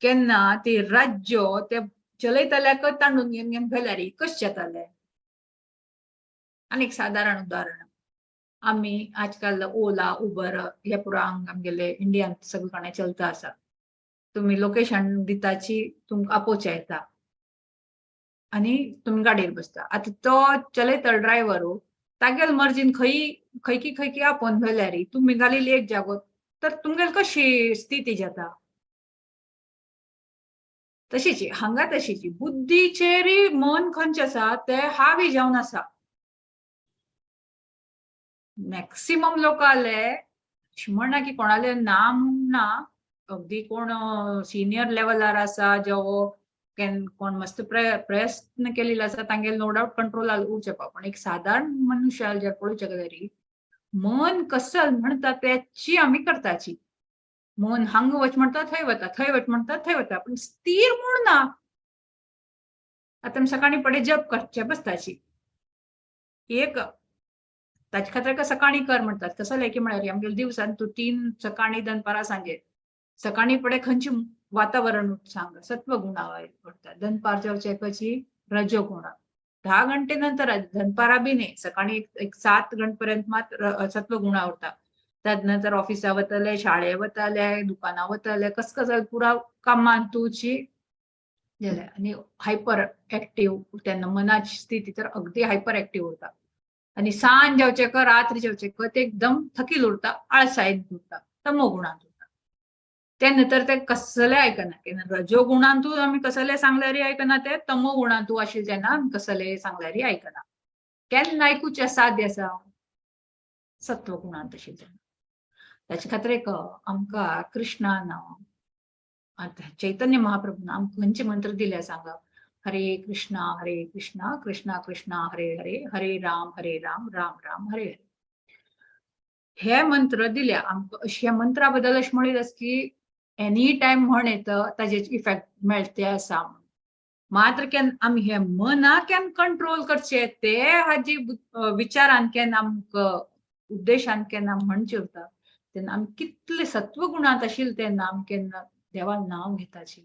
केन्ना ती राज्य ते चलयतल्याक तांडून घेवन गेल्यार कशें जातालें. आनीक साधारण उदाहरण आम्ही आजकाल ओला उबर हे पुरा आमगेले इंडियान सगळें चलता आसा. तुम्ही लोकेशन दिताची तुमकां आपोवचें येता आणि तुम्ही गाडयेर बसता. आता तो चलयतल ड्रायव्हर तागेल मर्जीन खंय आपोवन व्हेल्यार तुम्ही घालिल्ली एक जागो तर तुमगेल कशी स्थिती जाता. तशीच हांगा तशीच बुद्धीचेर मन खंयचे आसा ते हावी जावन आसा. मॅक्सिमम लोकांले म्हणना की कोणाले नाम ना, अगदी कोण सिनियर लेवलार आसा जो कोण मस्त प्रयत्न केलेला आसा तांगेल नो डाउट कंट्रोलाल उरचे पा. पण एक साधारण मनुष्याल जर पळोवचे गेल्यार मन कसल म्हणटा त्याची आमी करताची. मन हांग वच म्हणटा थंय वता, थंय वच म्हणटा थंय वता, पण स्थिर म्हूण ना. आता सकाळी पडे जप करचे बसताची एक ताचे खातीर सकाळी कर म्हणतात. कसं की म्हळ्यार आमगेले दिवसान तू 3 सकाळी दनपारा सांजे सकाळी पडे खंयची वातावरण सांग सत्वगुणा पडतात. दनपार जावचे कशी रजोगुणा 10 घंटे नंतर दनपारा बी न्ही सकाळी एक 7 घंटेपर्यंत मात्र सत्वगुणा उरता. त्यानंतर ऑफिसा वतले, शाळे वतले, दुकाना वतले, कसं पुरा कामान तुची जाल्यार आनी हायपर एक्टिव्ह तेन्ना मनाची स्थिती तर अगदी हायपर एक्टिव्ह उरता आनी सांज जावचे का रात्री जावचे का ते एकदम थकील उरता आळसायेन उरता तमो गुणांत उरता तेन्ना तर ते कसले आयकना केन्ना रजो गुणांतू आमी कसले सांगल्यारय आयकना ते तमो गुणांतू आशिल्ले जेन्ना आमी कसले सांगल्यारय आयकना केन्ना आयकुचें साध्य आसा सत्व गुणांत आशिल्ले ताचे खातीर एक आमकां कृष्णान आता चैतन्य महाप्रभून आमकां खंयचे मंत्र दिले सांगा हरे कृष्णा कृष्णा कृष्णा हरे हरे हरे राम राम राम हरे हरे हे मंत्र दिले आमकां ह्या मंत्रा बद्दल अशें म्हणत आसा की एनी टायम म्हण येता ताजे इफेक्ट मेळटे आसा मात्र केन्ना आमी हे मना केन्ना कंट्रोल करचे ते हाजी विचारान केन्ना आमकां उद्देशान केन्ना म्हणचे उरता तेन्ना आमी कितले सत्व गुणांत आशिल्ले तेन्ना आमी केन्ना देवान नांव घेताची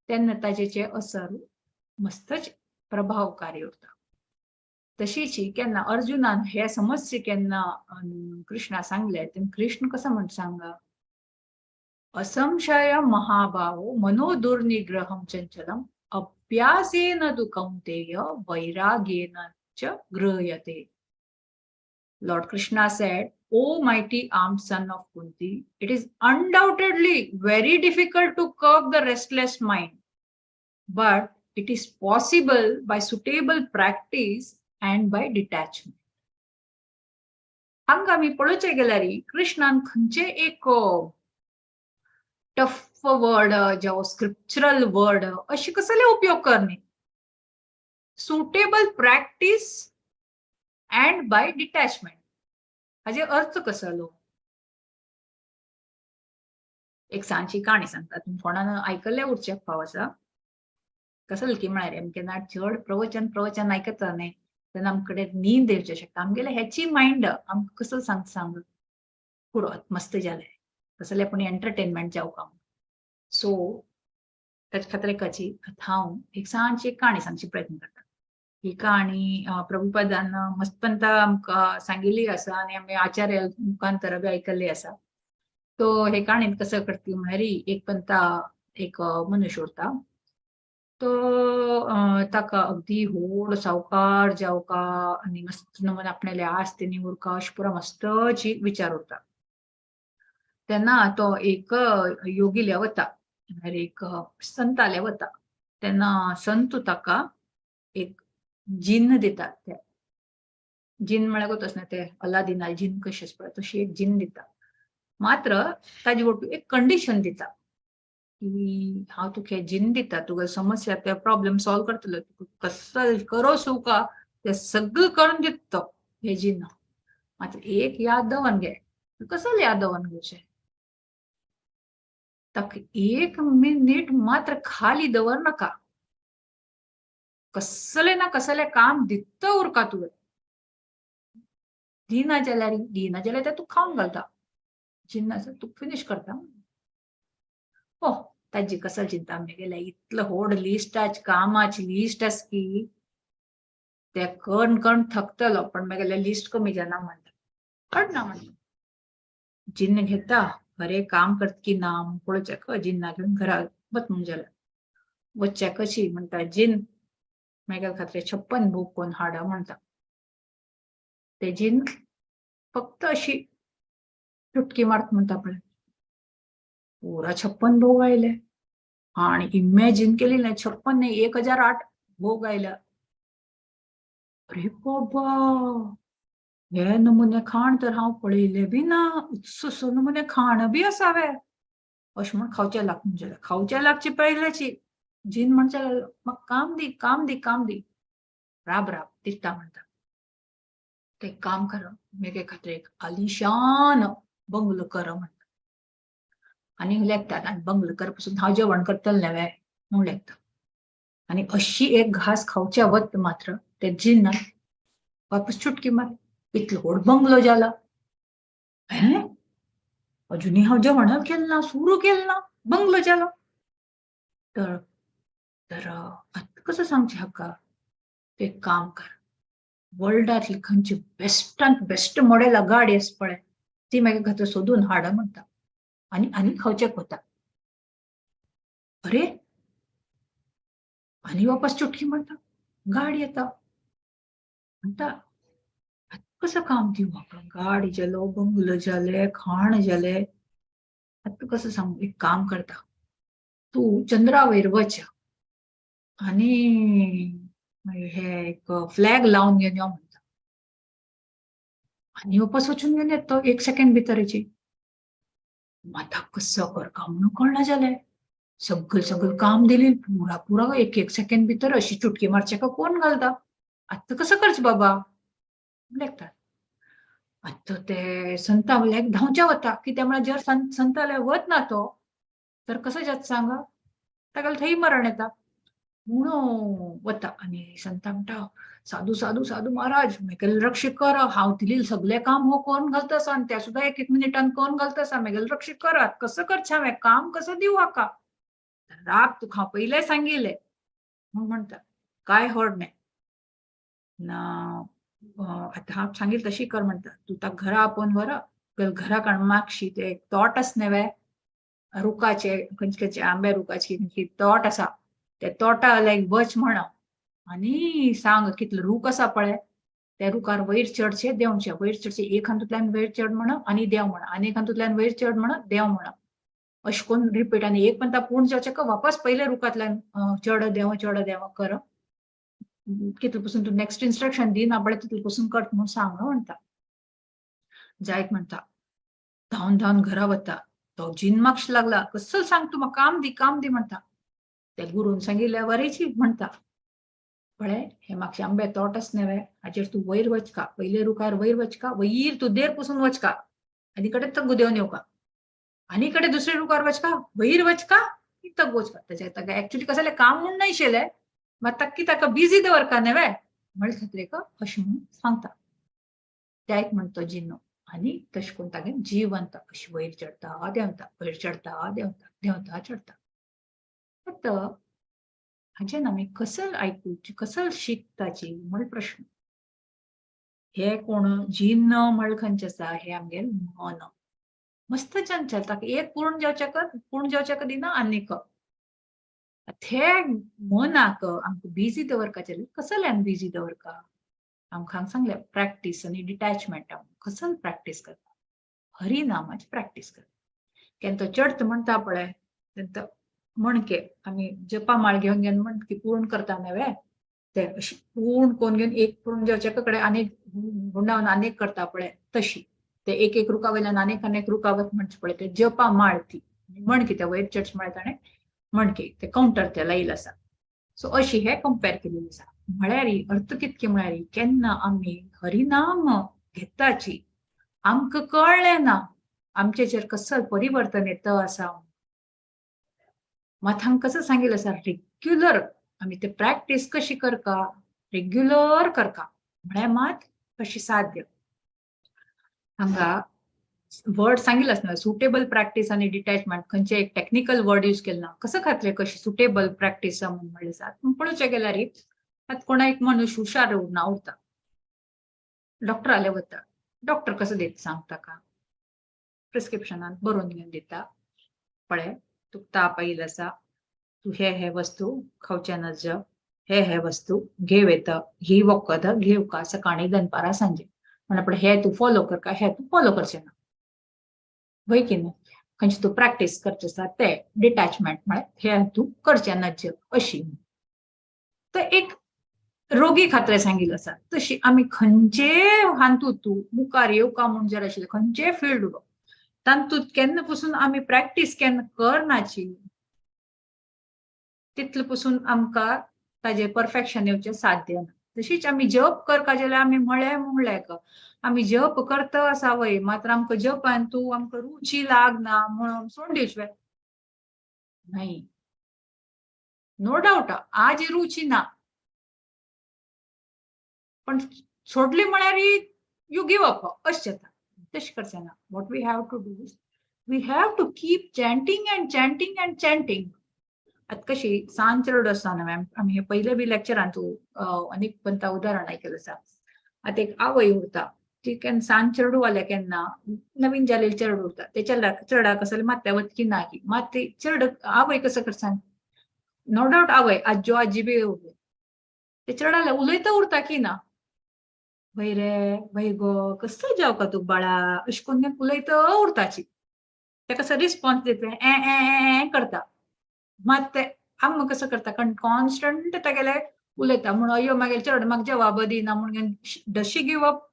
तेन्ना ताजेचे असर मस्तच प्रभावकारी उरता तशीच केन्ना अर्जुनान हे समस्या केन्ना कृष्णा सांगले तेन्ना कृष्ण कसं म्हण सांगा असंशय महाभावो मनोदुर्निग्रहं चंचलम अभ्यासेन तु कौन्तेय वैराग्येन च गृह्यते. Lord Krishna said, "O mighty armed son of Kunti, it is undoubtedly very difficult to curb the restless mind, but it is possible by suitable practice and by detachment." हांगा आमी पळोवचे गेल्यार कृष्णान खंयचे एक टफ वर्ड जो scriptural word अशे कसले उपयोग करणे suitable practice and by detachment हाजे अर्थ कसलो एक सांची काणी सांगता तुम्ही कोणान ऐकले उरचे फाव आसा कसं की म्हळ्यार केन्ना चड प्रवचन आयकता न्ही तेन्ना आमकडे न्हीद येवचे शकता आमगेले हेची माइंड आमकां कसं सांग पुरोत मस्त जाले कसले पण एंटरटेनमेंट जावं सो ताचे खातीर एकाची हांव एक सांची काणी सांगची प्रयत्न करता ही काणी प्रभुपादान मस्तपंत आमकां सांगिल्ली आसा आनी आमी आचार्य मुखांतर बी आयकल्ली आसा तो हे काणींत कसं करतली म्हळ्यार एक पंता एक मनुष्य उरता तो ताका अगदी व्हड सावकार जावका आनी मस्त नमून आपणाले आस्तीनी उरका अशें पुरो मस्तची विचार उरता तेन्ना तो एक योगीले वता म्हळ्यार एक संताले वता तेन्ना संत ताका एक जिन्न दिता ते जिन्न म्हळ्यार गोतोच न्ही ते अलादिना जिन्न कशें पळय तशी एक जिन्न दिता मात्र ताजे वटू एक कंडिशन दिता की हांव तुका हे जिन्न दिता तुका समस्या ते प्रॉब्लेम सॉल्व करतलो तुका कसं करो सुका ते सगळं करून दिता तो हे जिन्न मात्र एक याद दवन घे कसं याद दवन घेवचें ताका एक मिनिट मात्र खाली दवर नाका कसले ना कसले काम दिता उरका तुवें दिना जाल्यार ते तू खावन घालता जिन्नाचं तू फिनिश करता हो ताजी कसं चिंता आमी गेल्या इतलं व्हड लिस्टाची कामाची लिस्ट आस की ते कर्ण थकतलो पण मागीर लिस्ट कमी जाना म्हणटा कळना म्हणटा जिन्न घेता बरें काम करता की ना पळोवचें जिन्ना घेवन घरा वत म्हणून जाल्यार वच्चे कशी म्हणटा जिन्न मेघा खातीर 56 भोग कोण हाडा म्हणटा ते जिन्न फक्त अशी चुटकी मारता म्हणटा पळय पुरा 56 भोग आयले आणि इमॅजिन केली ना 56 नाही 1008 भोग आयल्या अरे बाबा हे नमुने खाण तर हांव पळयले बी ना सुसो नमुने खाण बी असावे अशें म्हण खावचें लाग म्हणजे खावचें लागची पयलेची जिन्न म्हणचे म्हाका काम दी राब दिता म्हणटा ते काम कर मेघे खातीर एक आलिशान बंगलो कर म्हणटा आनी लेखतात आनी बंगलो करपासून हांव जेवण करतलें नवे म्हूण लेखता आनी अशी एक घास खावच्या वत मात्र ते जिन्नान वापस चुटकी मार इतलो व्हड बंगलो जाला हे अजुनी हांव जेवण केलें ना सुरू केलें ना बंगलो जाला तर आतां कसं सांगचें हाका एक काम कर वर्ल्डांतली खंयची बेस्टांत बेस्ट मॉडेल गाडी आसा पळय ती मागीर खातीर सोदून हाडा म्हणटा आनी खावचें वता अरे आणि वापस चुटकी म्हणता गाडी येता म्हणता आता कसं काम दिवं आपण गाडी जालो बंगलो जाले खाण जाले आता कसं सांगू एक काम करता तू चंद्रावयर वच आणि हे एक फ्लॅग लावून घेऊन यो म्हणता आणि वापस वचून घेऊन येतो 1 सेकंड भितरची आता कसं करता म्हणून कळना जालें सगळं काम दिली पुरा 1 सेकंड भितर अशी चुटकी मारचे का कोण घालता आता कसं करच बाबा लेखतात आता ते संतावल्याक धांवच्या वता की त्यामुळे जर संतावल्या वत ना तो तर कसं जात सांगा ताका थंय मरण येता म्हणून वता आणि संता म्हणटा साधू साधू साधू महाराज मेगेल रक्षीत करा हांव दिली सगळे काम हो कोण घालता आणि त्या सुद्धा 1 मिनिटान कोण घालता मेगेल रक्षीत करात कसं करछा हांवें काम कसं दिवं हाका राग तुका पहिले सांगिले म्हणता काय होड नाही ना आता हांव सांगिल तशी कर म्हणता तू त्या घरा आपोवन वर घरा काण मागशी ते तोट असनेवे रुखाचे खंयचे आंबे रुखाची तोट आसा ते तोटा लायक वच म्हणा आणि सांग कितलो रूख आसा पळय त्या रुखार वयर चडशे देंवचे वयर चडशे एक हातूंतल्यान वयर चड म्हणा आणि देव म्हणा आणि एक हातूंतल्यान वयर चड म्हणा देव म्हणा अशें करून रिपीट आणि एक म्हणता पूर्ण जावचे का वापस पहिले रुखांतल्यान चड देव कर कितले पासून तू नेक्स्ट इन्स्ट्रक्शन दी ना पळय तितले पासून कर म्हणून सांग म्हणता जायत म्हणता धांवन धांवन घरा वता तो जीन मागश लागला कसं सांग तू म्हाका काम दी म्हणता त्या गुरून सांगिल्ल्या वरेची म्हणता पळय हे म्हाका आंबे तोट असनेवे हाचेर तू वयर वचका पहिले रुखार वयर वचका वयर तू देर पासून वचका आनी कडेन तग देवन येवका आनी कडेन दुसरे रुखार वचका वयर वचका तग वचका त्याच्या ताका एक्चुअली कसं जालें काम म्हूण नाशिल्लें मात ताका बिजी दवरका न्हय म्हळ्यार खात्रेक अशें म्हणून सांगता त्याक म्हणतो जिन्नो आनी तशें करून तागे जिवंत अशी वयर चडता देंवता वयर चडता देंवता देंवता चडता आता हाचेन आमी कसं आयकुची कसं शिकताची म्हण प्रश्न हे कोण जिन्न म्हळ खंयचे आसा हे आमगेर मन मस्त चंचल ताका एक पूर्ण जावचे दिना आनीक हे मनाक आमकां बिजी दवरपाचे कसल्यान बिजी दवरका आमकां सांगले प्रॅक्टीस आनी डिटॅचमेंट कसं प्रॅक्टीस करता हरिनामाची प्रॅक्टीस करता केन्ना तो चढत म्हणटा पळय तेन्ना म्हणके आमी जपा माळ घेवन घेवन म्हणके पूर्ण करता न्हय ते अशी पूर्ण कोण घेवन एक पूर्ण जावचे कडेन आनीक गुंडावन आनीक करता पळय तशी ते एक रुखा वयल्यान आनीक रुखावत म्हणचे पळय ते जपा माळ ती म्हणके त्या वयर चर्च म्हळ्यार ताणें म्हणके ते काउंटर ते लायिल्लें आसा सो अशी हे कंपेर केलेली आसा म्हळ्यार अर्थ कितके म्हळ्यार केन्ना आमी हरिनाम घेताची आमकां कळ्ळें ना आमचेर कसं परिवर्तन येतं आसा मात हांगा कसं सांगिल्लें आसा रेग्युलर आमी ते प्रॅक्टीस कशी करका रेग्युलर करका म्हळ्यार मात कशी साध्य हांगा वर्ड सांगिल्लो आसना सुटेबल प्रॅक्टीस आनी डिटॅचमेंट खंयचे एक टेक्निकल वर्ड यूज केले ना कसं खात्रे कशी सुटेबल प्रॅक्टीस म्हणून म्हणलें आसा पळोवचें गेल्यार आतां कोणा एक मनुष्य हुशार उरना उरता डॉक्टर आले वता डॉक्टर कसं देत सांगता का प्रिस्क्रिप्शनान बरोवन घेवन दिता पळय तुका ताप आयिल्लो आसा तू हे वस्तू खावचे नज हे वस्तू घेव येता ही वखद घेवका सकाळी दनपारा सांजे म्हणून पळय हे तू फॉलो करका हे तू फॉलो करचें ना वय की न्हू खंयची तू प्रॅक्टीस करचें आसा ते डिटॅचमेंट म्हळ्यार हे तू करचें नज अशी तर एक रोगी खात्रे सांगिल्लो आसा तशी आमी खंयचे हातूंत तू मुखार येवका म्हूण जर आशिल्लें खंयचे फिल्ड उडो तातूंत केन्ना पासून आमी प्रॅक्टीस केन्ना करनाची तितले पासून आमकां ताजे परफेक्शन येवचें साध्य ना तशीच आमी जप करता जाल्यार आमी म्हणलें आमी जप करता आसा वय मात्र आमकां जपान तू आमकां रुची लागना म्हणून सोडून दिवचें नाही नो डाउट आज रुची ना पण सोडली म्हळ्यार यू गिव अप अशें जाता तशें करचें ना what we have to do we have to keep chanting and chanting and chanting आता कशी सांज चड आसता न्हय मॅम आमी हे पयले बी लेक्चरान तू अनेक पंता उदाहरण आयकलें आसा आतां एक आवय उरता ती केन्ना सांज चेडू जालें केन्ना नवीन जालेली चेडू उरता ते चेडाक कसले मात्या वतकी ना की मात ती चेड आवय कसं करता नो डाउट आवय आजो आजी बी उलय ते चढायला उलयता उरता की ना वय रे वय गो कसं जाव का तू बाळा अश करून उलयता उरताची ते कसं रिस्पॉन्स दिते ए करता मात ते आम कसं करता कॉन्स्टंट तेगेले उलयता म्हणून अयो मागीर चड म्हाका जवाब दिना म्हणून डशी गिव अप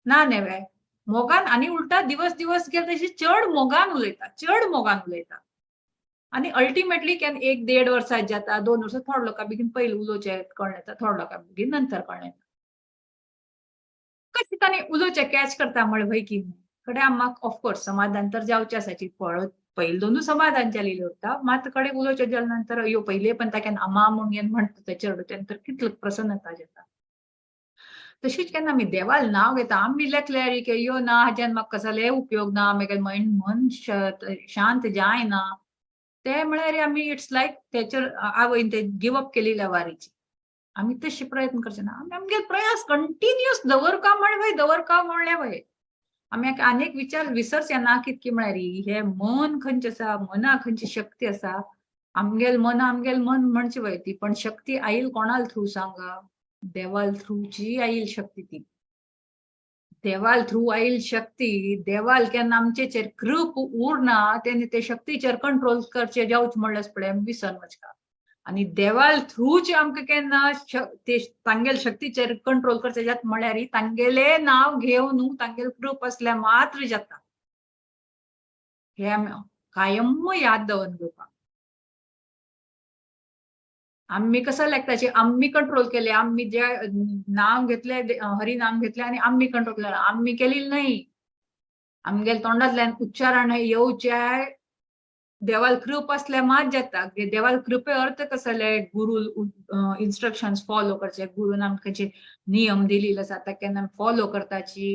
ना नेवे मोगान आणि उलटा दिवस दिवस गेले तशी चड मोगान उलयता आणि अल्टिमेटली केन 1-1.5 वर्सां जाता 2 वर्सां थोड लोकांक बेगीन पयलीं उलोवचें कळून येता थोड लोकांक बेगीन नंतर कळून येता कशें ताणें उलोवचें कॅच करता म्हळ्यार भंय की कडे आमकां ऑफकोर्स समाधान तर जावचें आसाची पयलीं दोनूय समाधान जालेली उरता मात कडे उलोवचें जाल्या नंतर अयो पयले पण ताका आमा म्हणून म्हणटा ते चड तेंतर कितलो प्रसन्नता जाता तशीच केन्ना आमी देवाल नांव घेता आमी लेखल्यार की यो ना हाच्यान म्हाका कसले उपयोग ना मागीर मन शांत जायना ते म्हळ्यार आमी इट्स लायक तेचेर आवयन ते गिव अप केलेल्या वारीची आमी तशी प्रयत्न करचे ना आमी आमगे प्रयास कंटिन्युअस दवरका म्हणल्या वय आमी अनेक विचार विसरचे ना कितकी म्हळ्यार हे मन खंयचे आसा मना खंयची शक्ती आसा आमगेल मन म्हणचे वय ती पण शक्ती आईल कोणाल थ्रू सांगा देवाल थ्रूची आईल शक्ती ती देवाल थ्रू आईल शक्ती देवाल केन्ना आमचेचेर कृप उरना तेणे ते शक्तीचेर कंट्रोल करचे जावच म्हणलेंच पळय आमी विसरन वचका आणि देवाल थ्रूच आमकां केन्ना ते तांगेल शक्तीचेर कंट्रोल करचे जाता म्हळ्यार तांगेले नांव घेवन तांगेल कृप असल्या मात्र जाता हे आमी कायम याद दवरून घेवपाक आम्ही कसं लागताची आम्ही कंट्रोल केले आम्ही जे नाव घेतले हरी नाम घेतले आणि आम्ही कंट्रोल केले आम्ही केलेली नाही आमगेल तोंडातल्यान उच्चारण येवचे देवाल कृप असल्या मात जाता देवाल कृपे अर्थ कसले गुरु इन्स्ट्रक्शन्स फॉलो करचे गुरुन आमकां जे नियम दिलेले आसा ताका फॉलो करताची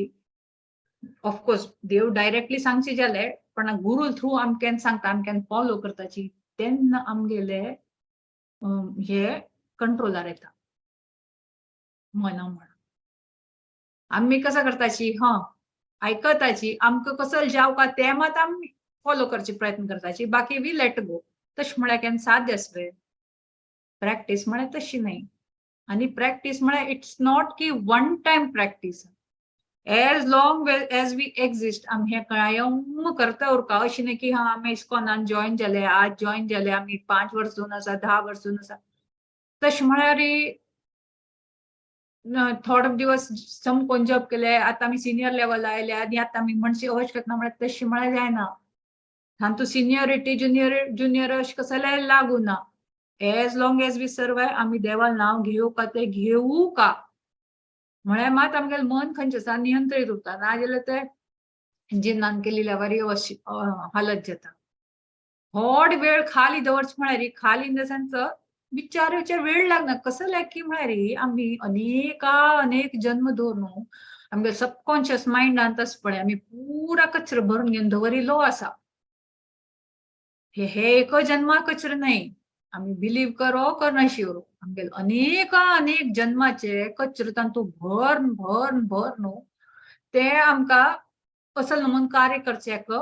ऑफकोर्स देव डायरेक्टली सांगचे जाले पण गुरु थ्रू आमकां सांगता आमकां फॉलो करताची तेन्ना आमगेले हे कंट्रोलार येता मना म्हणून आम्ही कसं करताची ऐकताची आमकां कसं जाव का ते मात आमी फॉलो करचे प्रयत्न करताची बाकी वी लेट गो तश म्हळ्यार केन्ना साध्य असले प्रॅक्टीस म्हळ्यार तशी नाही आणि प्रॅक्टीस म्हळ्यार इट्स नॉट की one time practice as long as we exist आमी हे कायम करता उरका अशें न्ही की आमी इस्कॉनान जॉइन जाले आज जॉइन जाले आमी 5 वर्स जावन आसा 10 वर्स जावन आसा तशें म्हळ्यार थोडे दिवस समकोन जॉब केले आता आमी सिनियर लेवल आयले आनी आता आमी म्हणचे अशें करतना म्हळ्यार तशें म्हळ्यार जायना तांतू सिनियरिटी ज्युनियर अशें कसले लागू ना एज लॉंग एज वी सर्वाय आमी देवाल नांव घेवू का ते घेवू का म्हळ्यार मात आमगेलें मन खंयचें आसा नियंत्रीत उरता नाजाल्यार ते जिन्नान केलेल्या वारी हालत जाता थोड वेळ खाली दवरचे म्हळ्यार खाली इन द सेन्स विचाराचे वेळ लागना कसं की म्हळ्यार आमी अनेक जन्म दवरून आमगे सबकॉन्शियस माइंडान तस पळय आमी पुरा कचरो भरून घेवन दवरिल्लो आसा हे एक जन्मा कचरो नाही आमी बिलीव करो नाशिवरो आमगे अनेक जन्माचे कचरो तांतू भर न्हू ते आमकां असल नमून कार्य करचेक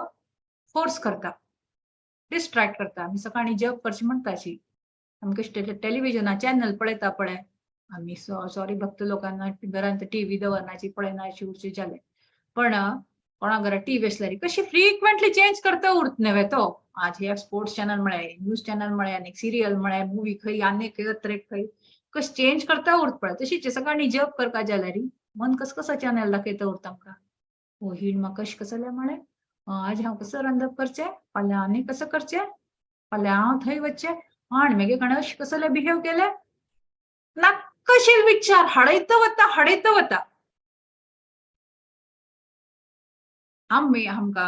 फोर्स करता डिस्ट्रॅक्ट करता आमी सकाळी जप करची म्हणटाची आमकां टेलिव्हिजना चॅनल पळयता पळय आमी सॉरी भक्त लोकांना घरांत टीव्ही दवरनाची पळयना शिवचे जाले पण कोणा घरा टीव्ही असल्यार कशी फ्रिक्वेंटली चेंज करता उरत नव्हे तो आज हे स्पोर्ट्स चॅनल म्हळ्यार न्यूज चॅनल म्हळ्यार आनी सिरियल म्हळ्यार मुवी खंय आनीक खंय कशें चेंज करता उरत पळय तशीच सकाळी जप करता जाल्यार मन कसो चॅनल दाखयता उरता आमकां हो ही म्हाका कशें कसलें म्हळें आज हांव कसो रांदप करचें फाल्यां आनी कसं करचें फाल्यां हांव थंय वचचें आणि मागीर कोणें अशें कसले बिहेव केले नाकाशील विचार हाडयता वता आमी हांगा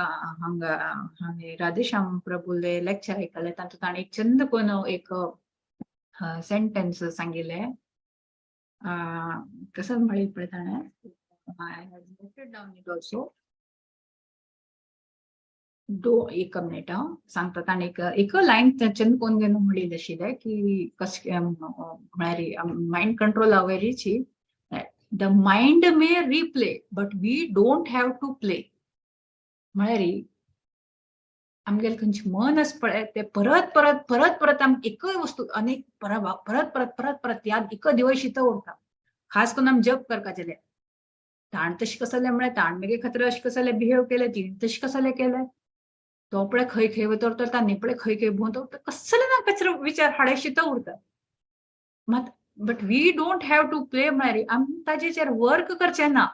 राधेश्याम प्रभूले लेक्चर आयकले तातूंत ताणें एक छंद कोण एक सेंटेन्स सांगिल्ले कसो म्हळी पळय ताणें डावन इट ऑल्सो एक मिनिट सांगता ताणें एक लायन छंद कोण घेवन म्हणिल्ली आशिल्लें की कशें म्हळ्यार मायंड कंट्रोल वेरीची the mind may replay but we don't have to play म्हळ्यार आमगेल खंयची मनच पळय ते परत परत परत परत आम एकच वस्तू अनेक परत परत परत याद एक दिवस शित उरता खास करून आम जप करता जाल्यार ताण तशी कसले म्हळ्यार ताण मागे खातीर अशें कसले बिहेव केले ती तशी कसले केले तो पळय खंय खंय वतर तांणी पळय खंय खंय भोंवतो कसले ना कसले विचार हाडे शित उरता मात but we don't have to play म्हळ्यार आमी ताजेचेर वर्क करचे ना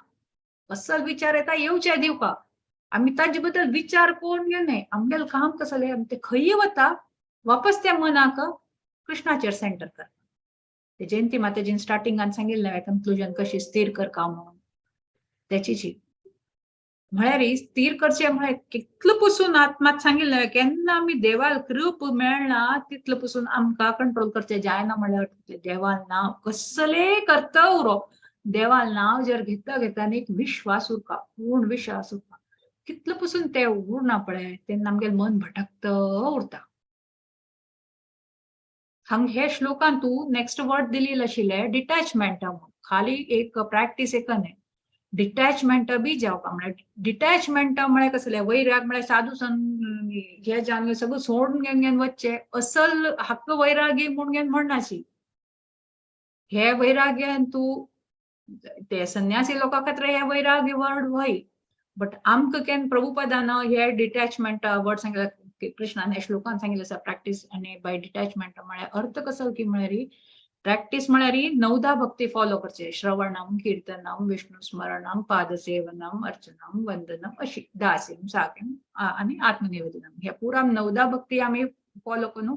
असल विचार येता येवचे दिवपा आमी ताजे बद्दल विचार करून घेवने आमगेल काम कसले आमी ते खंय वता वापस त्या मनाक कृष्णाचेर सेंटर कर ते जयंती मातेजीन स्टार्टिंगान सांगिल्लें कन्क्लुजन कशी स्थिर करता म्हणून त्याची म्हळ्यार स्थिर करचे म्हळ्यार कितलो पसून आत्मात सांगिल्लें केन्ना आमी देवाल कृप मेळना तितलो पसून आमकां कंट्रोल करचे जायना म्हळ्यार देवाल नांव कसले करता उरो देवाल नांव जर घेता घेता एक विश्वास उरता पूर्ण विश्वास उरता कितलो पसून ते उरना पळय तेन्ना आमगेल मन भटकत उरता हांग हे श्लोकान तू नेक्स्ट वर्ड दिलेले आशिल्ले डिटॅचमेंट खाली एक प्रॅक्टिस एक न्हय डिटॅचमेंट बी जावपाक म्हळ्यार डिटॅचमेंट म्हळ्यार कसले वैराग म्हळ्यार साधू हे जावन सगळं सोडून घेवन वचचे असल हक्क वैरागी म्हूण घेवन म्हणनाशी हे वैराग्यान तू ते संन्यासी लोकां खातीर हे वैरागी वर्ड वय बट आमकां केन्ना प्रभुपदान हे डिटॅचमेंट वर्ड सांगिल्ले कृष्णान हे श्लोकान सांगिल्ले आसा प्रॅक्टीस आनी बाय डिटॅचमेंट म्हळ्यार अर्थ कसो की म्हळ्यार प्रॅक्टीस म्हळ्यार 9 भक्ती फॉलो करचे श्रवणम कीर्तनम विष्णू स्मरणम पादसेवनम अर्चनम वंदनम अशी दासीम साकेम आनी आत्मनिवेदनम हे पुरा 9 भक्ती आमी फॉलो करून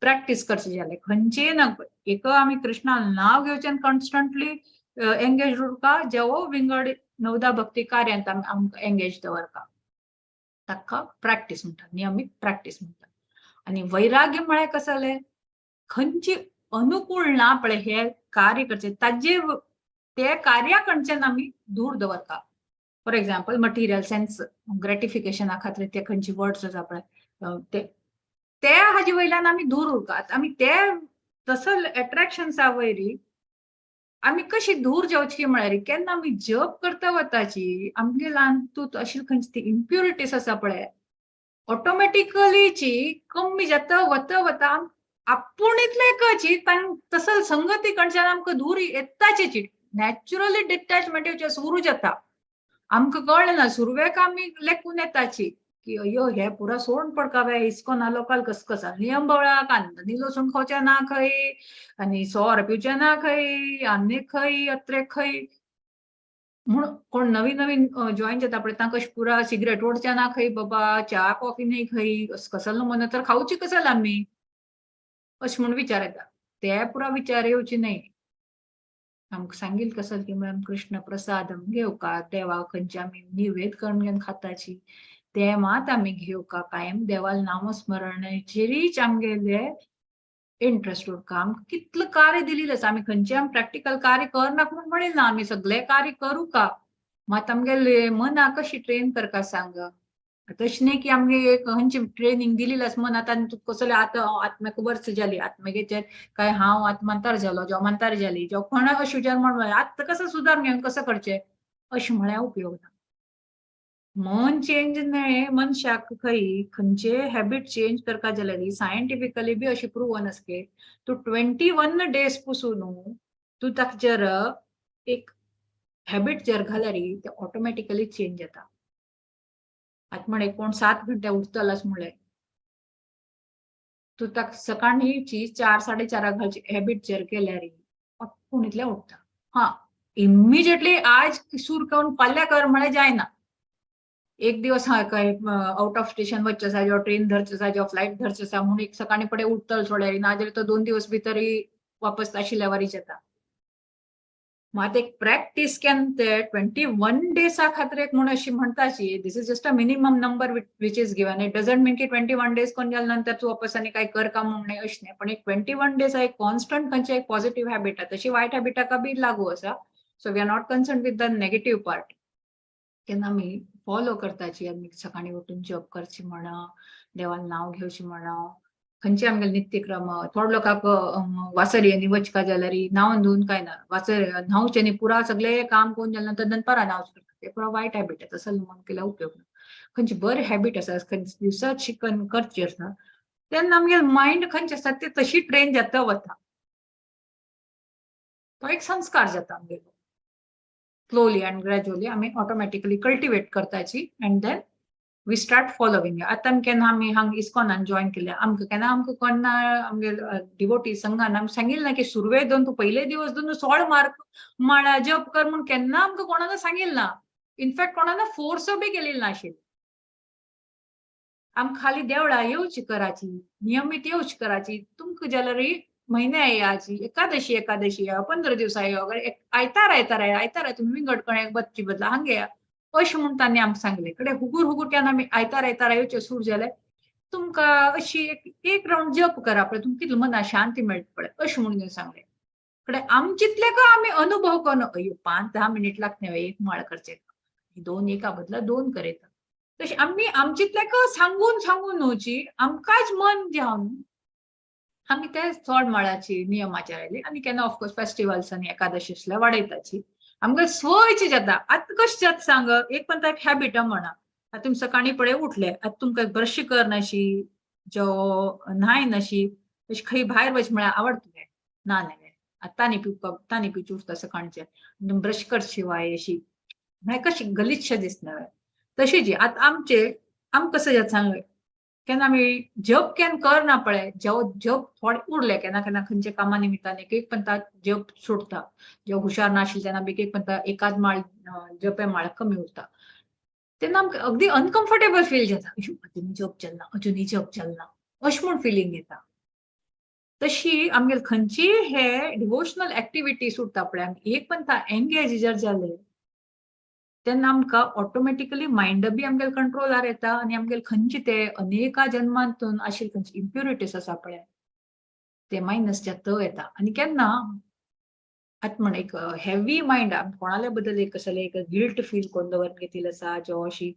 प्रॅक्टीस करचे जाले खंयचे ना एक आमी कृष्णा नाव घेवचें कॉन्स्टंटली एंगेज उरता जेवो विंगड 9 भक्ती कार्यांत आमकां एंगेज दवरता ताका प्रॅक्टीस म्हणटात नियमीत प्रॅक्टीस म्हणटात आनी वैराग्य म्हळ्यार कसले खंयची अनुकूल ना पळय हे कार्य करचे ताजे ते कार्या कडच्यान आमी दूर दवरता फॉर एग्जाम्पल मटिरियल सेन्स ग्रेटिफिकेशना खातीर ते खंयची वर्ड्स आसा पळय ते हाजे वयल्यान आमी दूर उरतात आमी ते तसो अट्रॅक्शन्सा वयरी आमी कशी दूर जावची म्हळ्यार केन्ना आमी जप करता वताची आमगे तूं अशी खंयची इम्प्युरिटीज आसा पळय ऑटोमॅटिकलीची कमी जाता वता वता आपूण इतले कची तसल संगती कडच्यान आमकां दूर येताची नॅचरली डिटॅचमेंट येवचे सुरू जाता आमकां कळना सुरवेक आमी लेखून येताची की अयो हे पुरा सोडून पडकावे इस्कोना लोकल कसकसा नियम बळा कांदनी लसूण खावचे ना खंय आनी सोर पिवचे ना खंय आनी खंय अत्रे खंय म्हूण कोण नवीन नवीन जॉईन जाता पळय तांकां अशें पुरा सिगरेट ओडचे ना खंय बाबा च्या कॉफी न्हय खंय कसलो मन तर खावची कसल आमी अशें म्हूण विचार येता ते पुरा विचार येवचे न्हय आमकां सांगिल्लें कसं की म्हळ्यार कृष्ण प्रसादम घेवका देवा खंयचे आमी निवेद करून घेवन खाताची ते मात आमी घेवका कायम देवाल नामस्मरणाचेरीच आमगेले इंटरेस्ट उरता आमकां कितलें कार्य दिलेलें आसा आमी खंयचे आमी प्रॅक्टिकल कार्य करनाक म्हूण म्हणिल्लें ना आमी सगळे कार्य करूं का मात आमगेले मना कशी ट्रेन करता सांग तशें न्हय की आमगे एक खंयची ट्रेनिंग दिलेली आसा मन आतां तुका कसले आत्म्याक वर्स जाली आत्मगेचेर काय हांव आत्मांतर जालो जन्मांतर जाली जो कोणाक अशें जन्म आतां कसं सुदार घेवन कसं करचें अशें म्हळ्यार उपयोग ना मन चेंज न्हय मनशाक खंयचे हॅबिट चेंज करता जाल्यार सायंटिफिकली बी अशी प्रूवन आसा की तूं 21 डेज पसून तूं ताका जर एक हॅबिट जर घाल्यार ते ऑटोमॅटिकली चेंज जाता आतां म्हण कोण 7 घंटे उठतलास म्हळ्यार तूं ताका सकाळची 4 4:30 घालची हॅबिट जर केल्यार आपूण इतलें उठता हा इमिजिएटली आज सुरू करून फाल्यां कर म्हळ्यार जायना एक दिवस हा काय आउट ऑफ स्टेशन वचचें आसा जो ट्रेन धरचो आसा जो फ्लायट धरचो आसा म्हणून एक सकाळी पडे उठतल सोडल्यार नाजाल्यार तो 2 दिवस भितर वापस आशिल्ल्या वारी जाता मात एक प्रॅक्टीस केन्न ते 21 डेसा खातीर एक म्हूण अशी म्हणटाची this is just a minimum number which is given it doesn't mean की 21 डेज कोण जाल्या नंतर तूं वापस आनी काय कर का म्हणून अशें न्हय पण एक 21 डेज एक कॉन्स्टंट खंयचे एक पॉझिटिव्ह हॅबिट आसा तशी वायट हॅबिटाका बी लागू आसा so we are not concern with the negative part केन्ना आमी फॉलो करताची आमी सकाळी उठून जप करची म्हणा देवान नांव घेवची म्हणा खंयचे आमगेले नित्यक्रम थोडे लोकांक वासरयांनी वचका जाल्यार न्हांवन धुवन काय ना वासर न्हांवचे न्ही पुरा सगळे काम करून जाल्या नंतर दनपारां न्हांवचे ते पुरा वायट हॅबिट तसो मन केल्यार उपयोग ना खंयची बरी हॅबिट आसा खंयची दिवसात शिकन करची आसा तेन्ना आमगे मायंड खंयचे आसा ते तशी ट्रेन जाता वता तो एक संस्कार जाता आमगेलो स्लोली अँड ग्रॅज्युअली आमी ऑटोमॅटिकली कल्टिवेट करताची and then we start following आतां केन्ना आमी हांगा इस्कॉनान जॉइन केले आमकां केन्ना आमकां कोणा आमगे डिवोटी संघान आमकां सांगिल्लें की सुरवेक दोन तूं पयले दिवस दोन 16 मार्क माळा जप कर म्हूण केन्ना आमकां कोणान सांगिल्लें ना इनफॅक्ट कोणान फोर्स बी केलेली नाशिल्ली आमकां खाली देवळा येवची कराची नियमित येवची कराची तुमकां जाल्यार म्हयन्या येयाची एकादशी या 15 दिवसा यो आयतारा तुम्ही गडकण्याक बच्ची बदला हांगा या अशें म्हूण तांणी आमकां सांगलें कडेन हुगूर केन्ना आमी आयतारा येवचें सूर जालें तुमकां अशी एक रावंड जप करा पळय तुमकां कितलो मना शांती मेळटा पळय अशें म्हणून सांगलें कडेन आमचितले का आमी अनुभव करून अयो 5-10 मिनिट लागते एक माळ करचे 2 एका बदला 2 करयता तशें आमी आमचितल्या सांगून न्हूची आमकांच मन जावन आमी ते 16 माळाची नियमाचेर आयली आनी केन्ना ऑफकोर्स फेस्टिवल्स आनी एकादशी आसल्यार वाडयताची आमकां स्वयची जाता आतां कशें जाता सांग एक पण एक हॅबिट म्हणा आतां तुमी सकाळी पळय उठले आतां तुमकां ब्रश करनाशी जो न्हाय नाशी अशी खंय भायर वच म्हळ्यार आवडटलें ना न्हय तानी पिवची उठता सकाळचे ब्रश करशिवाय अशी म्हळ्यार कशी गलिच्छ दिसना तशी जी आतां आमकां कसं जाता सांग केन्ना आमी जप केन्ना करना पळय जप थोडे उरले केन्ना खंयच्या कामा निमित्तान एक पंथा जप सोडता जेव हुशार नाशिल्ले तेन्ना एक पंथा एकाद माळ जपे माळ कमी उरता तेन्ना आमकां अगदी अनकम्फर्टेबल फील जाता अजुनी जप चलना अशें म्हूण फिलींग येता तशी आमगे खंयची हे डिवोशनल एक्टिविटी सुटता पळय आमी एक पंथा एंगेज जर जाले तेन्ना आमकां ऑटोमॅटिकली मायंड बी आमगेले कंट्रोलार येता आनी आमगेले खंयचे ते अनेका जन्मांतून आशिल्ले खंयचे इम्प्युरिटीज आसा पळय ते मायनस जाता येता आनी केन्ना आतां म्हण एक हेवी मायंड कोणाल्या बद्दल एक कसले एक गिल्ट फील कोण दवरून घेतिल्लो आसा जो अशी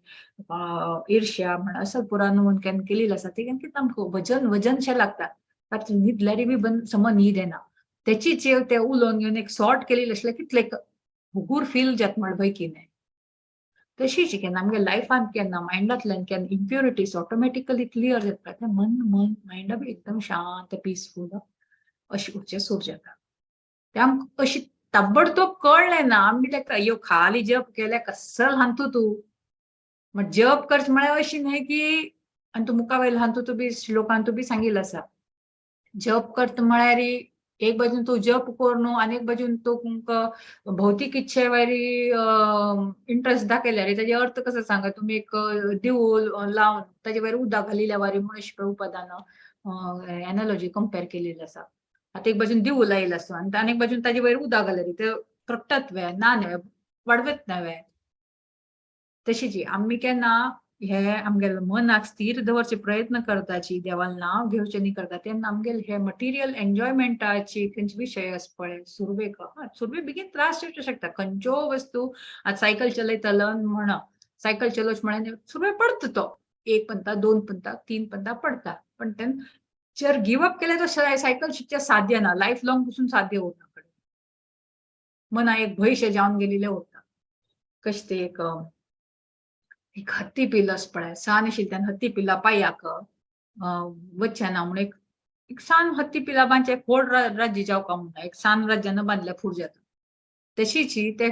ईर्ष्या म्हण असं पुराण म्हणून केन्ना केलेली आसा ते केन्ना आमकां वजनशें लागता तातूंत न्हिदल्यार बी समज न्हीद येना तेचीच ते उलोवन घेवन एक सॉर्ट केलेली आसल्यार कितले हुगूर फील जाता म्हण भंय की न्हय तशीच केन्ना आमगे लायफान केन्ना मायंडांतल्यान केन्ना इम्प्युरिटीज ऑटोमॅटिकली क्लियर जाता ते मन मायंड बी एकदम शांत पीसफूल अशी उरचे सूर जाता ते आमकां अशी ताबडतोब कळ्ळें ना आमी ताका अयो खाली जप केल्या कसल हांतू तूं म्हण जप करचें म्हळ्यार अशी न्हय की आनी तूं मुखा वयलो हांतू तूं बी श्लोकांतू बी सांगिल्लो आसा जप करता म्हळ्यार एक बाजून तूं जप कर न्हू आनी एक बाजून तुमकां भौतीक इच्छे वयरी इंट्रस्ट दाखयल्यार ताजे अर्थ कसो सांगा तुमी एक दिवो लावन ताजे वयर उदक घालिल्ल्या वारी म्हूण अशें प्रभुपादान एनालॉजी कंपेर केलेली आसा आतां एक बाजून दिवो लायिल्लो आसा आनी आनी एक बाजून ताजे वयर उदक घाल्यार ते प्रकटत वे ना न्हय वाडवत न्हय तशी जी आमी केन्ना हे आमगेले मनाक स्थिर दवरचे प्रयत्न करताची देवाल नांव घेवचें न्ही करता तेन्ना आमगेले हे मटिरियल एन्जॉयमेंटाची खंयचे विशय आसा पळय सुरवेक बेगीन त्रास येवचे शकता खंयच्यो वस्तू आतां सायकल चलयतलो म्हणा सायकल चलोवच म्हळ्यार सुरवेक पडता तो 1 पंथा 2 पंथा 3 पंथा पडता पण तेन्ना जर गिव अप केले तर सायकल शिकचे साध्य ना लायफ लॉंग पासून साध्य उरना कडेन मना एक भयशे जावन गेलेले उरता कशें ते एक हत्ती पिल्लो आसा पळय सान आशिल्ली तेन्ना हत्ती पिल्ला पांयाक वचचें ना म्हणून एक सान हत्ती पिलाबांचे व्हड राज्य जावपा म्हणटा एक सान राज्यान बांदल्या फूड जाता तशीच ते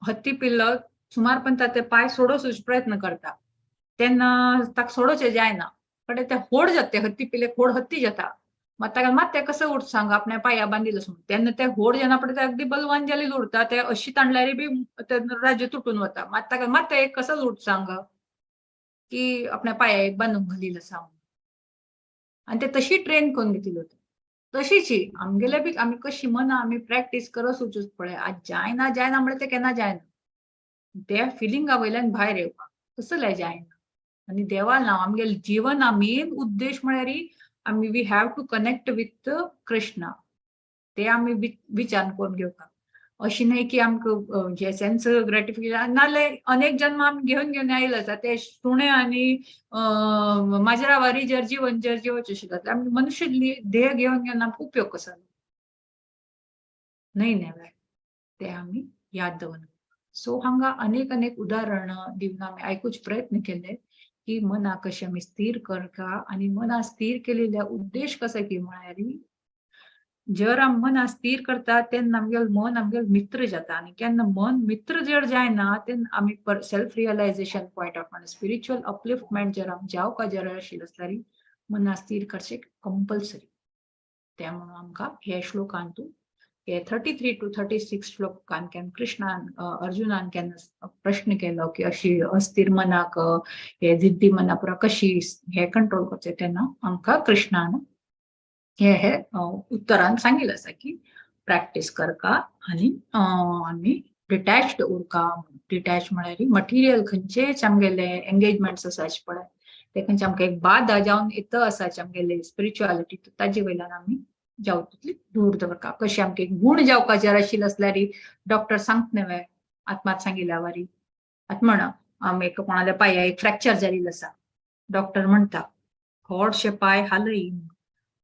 हत्ती पिल्लो सुमार पंथा ते पाय सोडोवचो प्रयत्न करता तेन्ना ताका सोडोवचें जायना कडेन ते व्हड जाता ते हत्ती पिल्ले व्हड हत्ती जाता मात ते कसं उरता सांग आपल्या पांया बांदिल्लो म्हणून तेन्ना ते व्हड जेन्ना पळय ते अगदी बलवान जालेले उरता ते अशी ताणल्यार बी राज्य तुटून वता मात ते कसो उरता सांग की आपल्या पांया बांदून घालिल्लो आसा आनी ते तशी ट्रेन करून घेतिल्लो तशीच आमगेले बी आमी कशी मना आमी प्रॅक्टीस करत वचूच पळय आज जायना म्हळ्यार ते केन्ना जायना ते फिलिंगा वयल्यान भायर येवपाक कसले जायना आनी देवा नांव आमगेले जिवन मेन उद्देश म्हळ्यार आमी we have to connect with Krishna ते आमी विचार करून घेवपाक अशी न्हय की आमकां जे सेन्स ग्रेटिफिकेशन नाल्यार अनेक जन्म आमी घेवन आयिल्लो आसा ते सुणे आनी माजरावारी जर जीवन जर जिवचें शिकत आमी मनुष्य देह घेवन आमकां उपयोग कसो न्हय ते आमी याद दवरप सो हांगा अनेक अनेक उदाहरणं दिवन आम्ही आयकूच प्रयत्न केले की मना कशें आमी स्थिर करता आणि मना स्थिर केलेल्या उद्देश कसो की म्हळ्यार जर आमी मना स्थिर करता तेन्ना आमगेलें मन आमगेलें मित्र जाता आणि केन्ना मन मित्र जर जायना तेन्ना आमी self realisation point of spiritual upliftment जर आमी जावपा जर आशिल्लो जाल्यार मना स्थिर करचें कंपल्सरी त्या म्हणून आमकां हे श्लोकांतून हे 33 to 36 श्लोकान केन्ना कृष्णान अर्जुनान केन्ना प्रश्न केलो की अशी अस्थिर मनाक हे जिद्दी मना पुरा कशी हे कंट्रोल करचे तेन्ना आमकां कृष्णान हे उत्तरान सांगिल्लें आसा की प्रॅक्टिस करका आनी आमी डिटॅच्ड उरका. डिटॅच म्हळ्यार मटिरियल खंयचेच आमगेले एंगेजमेंट्स आसाचे पळय ते खंयचे आमकां एक बाधा जावन येता आसाचे आमगेले स्पिरिच्युअलिटी ताजे वयल्यान आमी जावं तितली दूर दवरका. कशें आमकां एक गूण जावपा जर आशिल्लो जाल्यार डॉक्टर सांगता न्हय आत्मात सांगिल्ल्या वारी आतां म्हणा आमी कोणाल्या पांयाक एक फ्रॅक्चर जाल्लो आसा डॉक्टर म्हणटा थोडशे पाय हालय.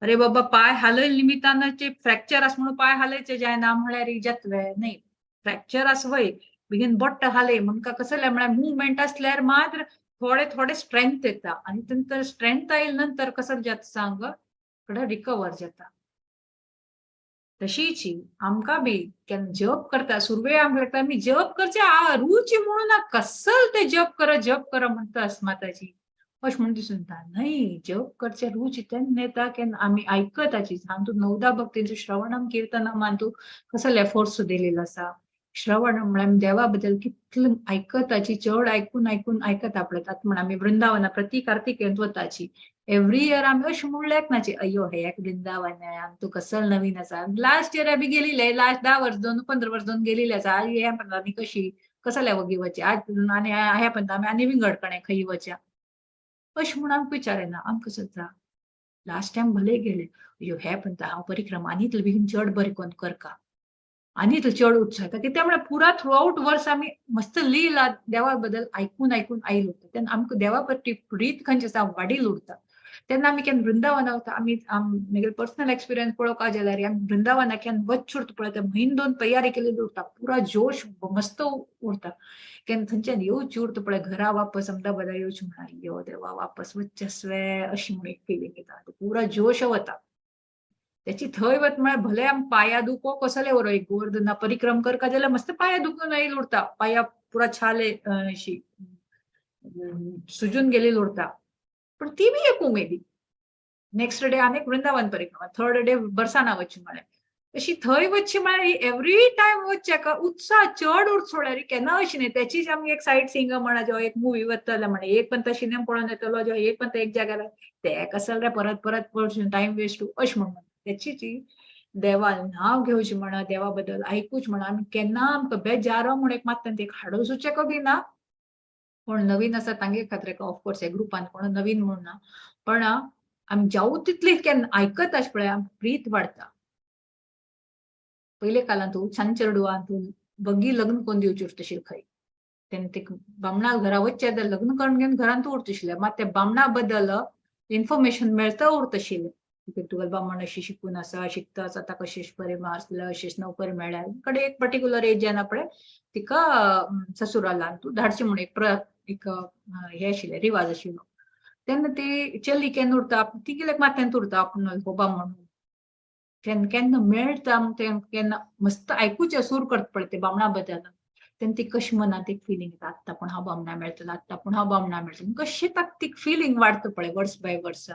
अरे बाबा पाय हालय निमित्तान फ्रॅक्चर आसा म्हणून पाय हालयचे जायना म्हळ्यार जातले न्हय. फ्रॅक्चर आसा वय बेगीन बट्ट हालय म्हणका कसं म्हळ्यार मुवमेंट असल्यार मात्र थोडे थोडे स्ट्रेंथ येता आणि नंतर स्ट्रेंथ आयल नंतर कसं जाता सांग रिकवर जाता. तशीच आमकां बी केन्ना जप करता सुरवे आमी जप करचे रुची म्हणून कसल ते जप कर म्हणटा अस्माताची अशें म्हणून दिसून येता. न्हय जप करचे रुची तेन्ना येता केन्ना आमी आयकताची हातूंत 9 भक्तींचो श्रवणम कीर्तनम हातूं कसले एफर्ट्स दिलेलो आसा. श्रवण म्हळ्यार देवा बद्दल कितलें आयकताची चड आयकून आयकून आयकता पळय आतां म्हण आमी वृंदावना प्रती कार्तिकेंत वताची एवरी इयर आमी अशें म्हणल्याक नाची अय्यो हे एक वृंदावन तू कसल नवीन आसा. लास्ट इयर बी गेलेले लास्ट 10 वर्स दोन 15 वर्स दोन गेलेले आसा. आज हे म्हणटा आमी कशी कसल्या वगी वचे आज आनी हे म्हणटा आमी आनी विंगडकणे खंय वच्या अशें म्हणून आमकां विचारना आमकां जाता. लास्ट टायम भले गेले अय्यो हे म्हणटा हांव परिक्रमा आनी इतलें बेगीन चड बरें कोन्न करता आनी इतलें चड उत्साह येता कित्याक म्हळ्यार पुरा थ्रू आउट वर्स आमी मस्त लीला देवा बद्दल आयकून आयकून आयलो उरता तेन्ना आमकां देवा प्रती प्रीत खंयची आसा वाडील उरता. तेन्ना आमी केन्ना वृंदावना वता आमी म्हगे पर्सनल एक्सपिरियन्स पळोवपा गेल्यार आमी वृंदावना केन्ना वचचे उरता पळय ते म्हयनो दोन तयारी केलेली उरता पुरा जोश मस्त उरता. केन्ना थंयच्यान येवची उरता पळय घरा वापस अहमदाबादा येवची म्हणून यो देवा वापस वचचेसवे अशी म्हणून एक फिलींग येता पुरा जोश वता. त्याची थंय वत म्हळ्यार भले आमी पांया दुखो कसले वरो एक गोवर्धना परिक्रम करता जाल्यार मस्त पांया दुखून येयलो उरता पांया पुरा छाले अशी सुजून गेलेली उरता पण ती बी एक उमेदी. नेक्स्ट डे आनीक वृंदावन परिक्रमा थर्ड डे बरसाना वचची म्हळ्यार अशी थंय वचची म्हळ्यार एवरी टायम वचचे उत्साह चड उरचो म्हळ्यार केन्ना अशी न्ही. त्याचीच आमी एक सायट सिंगर म्हणा जो एक मुवी वतले म्हणे एक पण तो सिनेमा पळोवन येतलो जो एक पण एक जाग्यार ते कसल रे परत परत पळोवन टायम वेस्ट अशें म्हणून त्याची देवा नांव घेवचें म्हणा देवा बद्दल आयकूच म्हणा आमी केन्ना आमकां बेजारो म्हूण एक मात ते हाडूं सुचेको बी ना. कोण नवीन आसा तांगे खातीर ऑफकोर्स हे ग्रुपान कोण नवीन म्हणून ना पण आमी जावं तितली केन्ना आयकत आस पळय आमकां प्रीत वाडटा. पयले काळांत सांचेरडुआंत बगी लग्न करून दिवची उरतशील खंय तेन्ना ते बामणा घरा वचचे जाल्यार लग्न करून घेवन घरांत उरतशिल्ले मात ते बामणा बद्दल इन्फॉर्मेशन मेळता उरतशिल्लें. तुका बामण अशी शिकून आसा शिकता आतां कशें बरें मार्क्स अशेंच नोकरी मेळ्ळ्या कडेन एक पर्टिक्युलर एज जेन्ना पळय तिका ससुरालान तूं धाडचें म्हणून एक हे आशिल्लें रिवाज आशिल्लो तेन्ना ती चली केन्ना उरता ती गेल्याक माथ्यांत उरता आपूण होबा म्हणून केन्ना केन्ना मेळटा केन्ना मस्त आयकूचें सूर करता पळय ते बामणा बद्दल तेन्ना ती कशी मनांत एक फिलींग येता आत्तां पूण हांव बामणा मेळटलो आत्तां पूण हांव बामणा मेळटलो कशें ताका ती फिलींग वाडटा पळय वर्स बाय वर्स.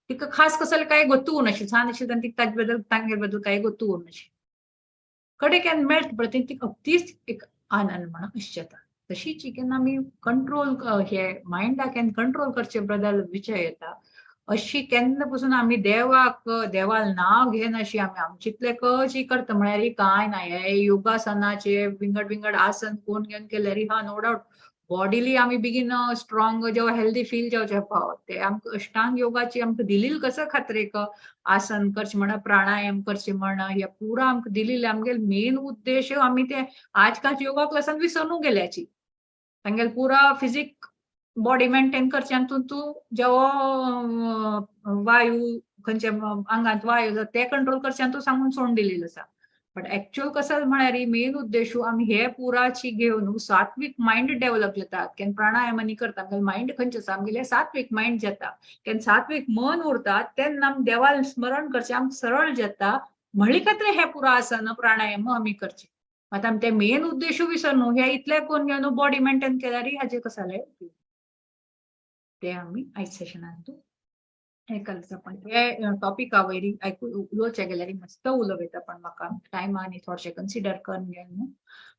तिका खास कसले काय गोतू उरनाशिल्लें सान आशिल्लें तिका ताजे बद्दल तांगे बद्दल काय गोतू उरनाशिल्लें कडेन केन्ना मेळटा पळय तेन्ना तिका अतीच एक आनंद म्हणा अशें जाता. तशीच केन्ना आमी कंट्रोल हे मायंडाक केन्ना कंट्रोल करचे बद्दल विचार येता अशी केन्ना पासून आमी देवाल नांव घेन अशी आमी आमचितले कशी करता म्हळ्यार कांय ना हे योगासनाचे विंगड विंगड आसन कोण घेवन केल्यार हा नो डावट बॉडीली आमी बेगीन स्ट्रॉंग जेव्हा हेल्दी फील जावचे पावत ते आमकां अष्टांग योगाची आमकां दिलील कसं खातीर एक आसन करचें म्हणा प्राणायाम करचें म्हणा हे पुरा आमकां दिलेले आमगेले मेन उद्देश आमी ते आजकालच्या योगा क्लासान विसरून गेल्याची तांगेले पुरा फिजीक बॉडी मेंटेन करचे आनी तूं जेव्हा वायू खंयचे आंगांत वायू ते कंट्रोल करचे आनी तूं सांगून सोडून दिलेलो आसा बट ऍक्च्युअल कसं म्हळ्यार मेन उद्देश आम्ही हे पुराची घेऊन सात्विक माइंड डेव्हलप जातात केन प्राणायामांनी करता माइंड खंयचे आमगेले सात्विक माइंड जाता केन सात्विक मन उरता तेन्ना आमी देवाल स्मरण करचे आमकां सरळ जाता म्हणली खातीर हे पुरा आसन प्राणायाम आमी करचे आता आमी ते मेन उद्देश विसरनु हे इतले कोण घेवन बॉडी मेंटेन केल्यार हाजे कसं जालें ते आमी आयज सेशनांत हे करता पण हे टॉपिका वयरी उलोवचे गेल्यार मस्त उलोवता पण म्हाका टायमान थोडशें कन्सिडर करून घेवन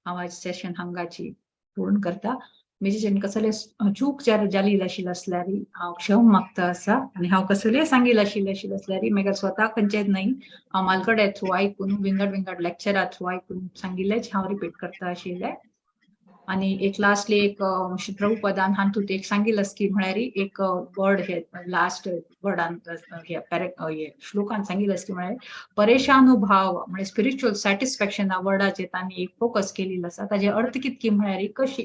हांव आयज सेशन हांगाची पूर्ण करता म्हजे कसले चूक जर जाली आसल्यार हांव क्षम मागता आसा आनी हांव कसले सांगील आसल्यार म्हाका स्वता खंयचेच न्हय हांव मालकडे थ्रू आयकून विंगड लेक्चरा थ्रू आयकून सांगिल्लेच हांव रिपीट करता आशिल्ले आणि एक लास्टली एक प्रभुपदान हातूंत एक सांगिल्लें की म्हळ्यार एक वर्ड हे लास्ट वर्डान श्लोकान सांगिल्लें की म्हळ्यार परेशानुभाव म्हणजे स्पिरिच्युअल सॅटिस्फॅक्शन वर्डाचेर तांणी एक फोकस केलेलो आसा ताजे अर्थ कितकी म्हळ्यार कशी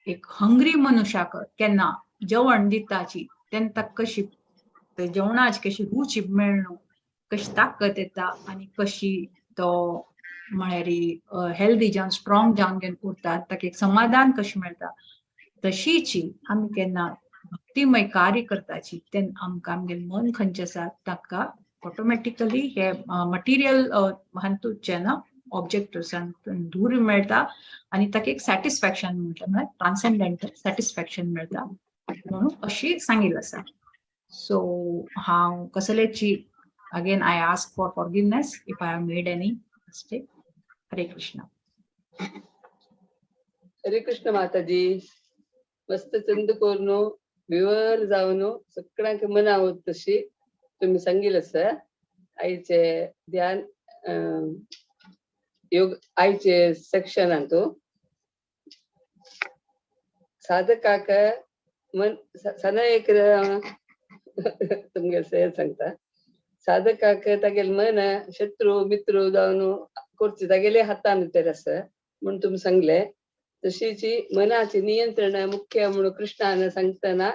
एक हंग्री मनशाक केन्ना जेवण दिताची तेन्ना कशी जेवणाची कशी रुची मेळणं कशी ताकद येता आनी कशी तो म्हळ्यार हेल्दी जावन स्ट्रॉंग जावन घेवन उरतात ताका एक समाधान कशें मेळटा तशीची आमी केन्ना भक्तिमय कार्य करताची तेन्ना आमकां आमगेलें मन खंयचें आसा ताका ऑटोमॅटिकली हे मटिरियल हातूंतचे ना ऑब्जेक्टिव्सान दूर मेळटा आनी ताका एक सॅटिस्फॅक्शन मेळटा म्हळ्यार ट्रान्सेंडेंटल सॅटिस्फॅक्शन मेळटा म्हणून अशी सांगिल्लें आसा सो हांव कसलेची again I ask for forgiveness if I have made any mistake Hare Krishna हरे कृष्ण माताजी मस्त चंद करून विवर जावन सगळ्यांक मनावत तशी तुम्ही सांगिल्लें आसा आयचे ध्यान योग आयचे सेक्शनांत साधकाक मन सना एक तुमगे सांगता साधकाक तागेल मन शत्रू मित्र जावन करचे तागेले हातान भितर आसा म्हणून तुमी सांगले तशीची मनाचे नियंत्रण मुख्य म्हणून कृष्णान सांगतना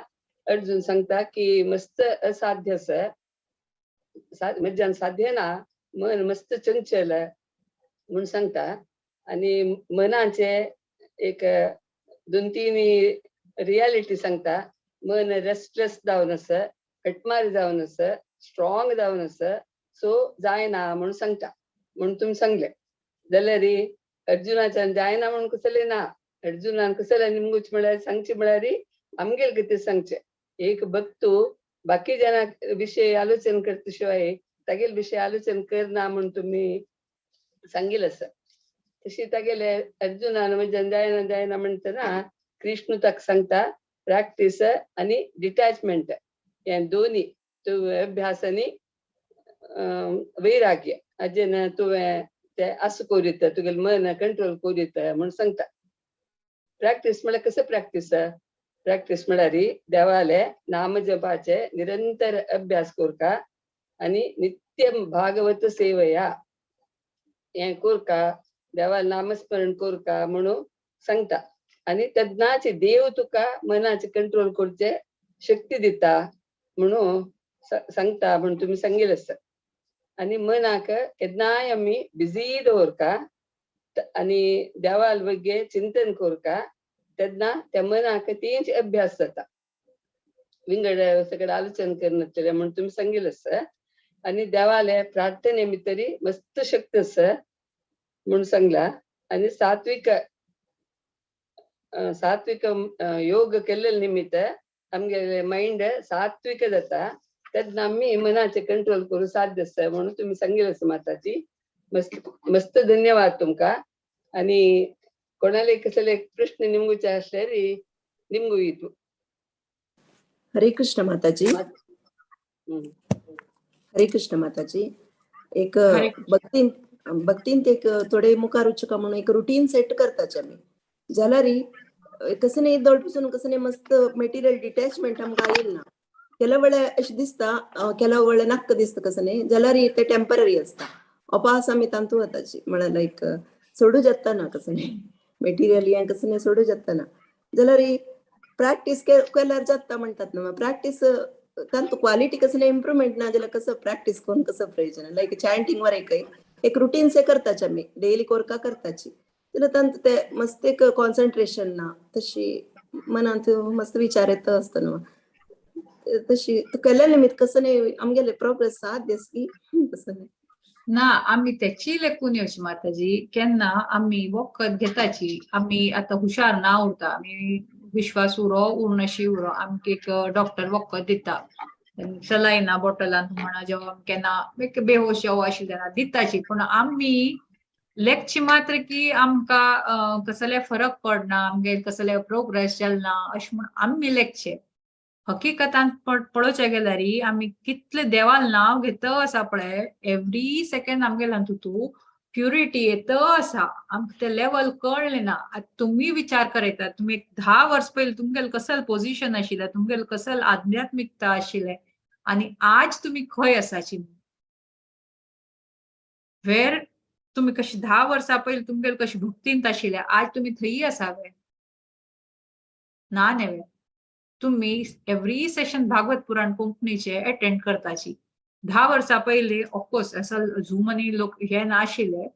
अर्जुन सांगता की मस्त असाध्य आसा म्हज्यान साध्य ना मन मस्त चंचल म्हणून सांगता आणि मनाचे एक 2-3 रियालिटी सांगता मन रेस्टलेस जावन आसा हटमारी जावन आसा स्ट्रॉंग जावन आसा सो जायना म्हणून सांगता म्हणून तुमी सांगले जाल्यार अर्जुनाच्यान जायना म्हणून कसले ना अर्जुनान कसले निमगुच म्हळ्यार सांगचे म्हळ्यार आमगेल कितें सांगचे एक भक्तू बाकी जना विषय आलोचन करता शिवाय तागेल विषय आलोचन करना म्हणून तुम्ही सांगिल्लें आसा तशी तागेले अर्जुनान म्हज्यान जायना म्हणटना कृष्ण ताका सांगता प्रॅक्टीस आनी डिटॅचमेंट हे दोन्ही तुवें अभ्यास आनी वैराग्य हाजेन तुवें ते आस करीत तुगेलें मन कंट्रोल करीत म्हणून सांगता प्रॅक्टीस म्हळ्यार कसं प्रॅक्टीस म्हळ्यार देवाले नाम जपाचे निरंतर अभ्यास कोरका आनी नित्यम भागवत सेवया हे कोरका देवाल नामस्मरण कोरका म्हणून सांगता आनी तेन्नाचे देव तुका मनाचे कंट्रोल करचे शक्ती दिता म्हणून सांगता म्हणून तुम्ही सांगिल्लें आसा आनी मनाक केन्नाय आमी बिजी दवरका आनी देवाल बग्गे चिंतन कोरका तेन्ना त्या मनाक तेंच अभ्यास जाता विंगड सगळे आलोचन करनासलें म्हणून तुम्ही सांगिल्लें आसा आनी देवाले प्रार्थने भितरी मस्त शक्ती आसा म्हणून सांगला आनी सात्विक योग केल्ले निमित्त आमगे माइंड सात्विक जाता तेन्ना आमी मनाचे कंट्रोल करूं साध्य आसा म्हणून तुम्ही सांगिल्लें आसा माताजी मस्त धन्यवाद तुमकां आनी कोणाले कसले प्रश्न निमगुचे आसल्यार निमगुई तू हरे कृष्ण माताजी हरे कृष्ण माताजी एक भक्तीन एक थोडे मुखार वचुका म्हणून एक रुटीन सेट करताचे आमी जाल्यार कसले दडपसून कसले मस्त मेटेरियल डिटॅचमेंट आमकां येयना केल्या वेळे अशें दिसता केल्या वेळे नाक्क दिसता कसले जाल्यार ते टेम्पररी आसता अपास आमी तांतू वताची म्हळ्यार लायक सोडू जाता ना कसले मेटेरियल हे कसले सोडू जाता ना जाल्यार प्रॅक्टीस केल्यार जाता म्हणटात न्हू प्रॅक्टीस तांतू क्वालिटी कसं इम्प्रूव्हमेंट ना जाल्यार कसं प्रॅक्टिस करून कसं प्रयोजन लायक चॅन्टिंग वर एक रुटीन से करताच आमी डेली कोरका करताची जाल्यार तांत ते मस्त एक कॉन्सन्ट्रेशन ना तशी मनांत मस्त विचार येत आसतना तशी केल्या निमित्त कसं नाही आमगेले प्रोग्रेस साथ दिस की कसं नाही ना आम्ही त्याची लेखून येवची माताजी केन्ना आम्ही वखद घेताची आम्ही आता हुशार ना उरता आम्ही विश्वास उरो उर्नशी उरो आमकां एक डॉक्टर वखद दिता सलायना बॉटलान म्हणा जेव्हा केन्ना बेहोश जेव्हा आशिल्ले दिताची पण आम्ही लेखची मात्र की आमकां कसले फरक पडना आमगे कसले प्रोग्रेस जालना अशें म्हण आम्ही लेखचे हकीकतान पळोवचें गेल्यार आमी कितले देवाल नांव घेत आसा पळय एवरी सेकंड आमगे तातूंत प्युरिटी येत आसा आमकां ते लेवल कळ्ळें ना तुम्ही विचार करयतात तुम्ही 10 वर्स पयलीं तुमगेलें कसलें पोझिशन आशिल्लें तुमगेलें कसलें आध्यात्मिकता आशिल्लें आनी आज तुम्ही खंय आसाची वेर तुम्ही कशी 10 वर्सां पयलीं तुमगेलें कशी भक्तींत आशिल्ले आज तुम्ही थंय आसावे ना नेवे तुम्ही एवरी सेशन भागवत पुराण कोंकणीचे अटेंड करताची 10 वर्सां पयलीं ऑफकोर्स असं झूम आनी लोक हे नाशिल्ले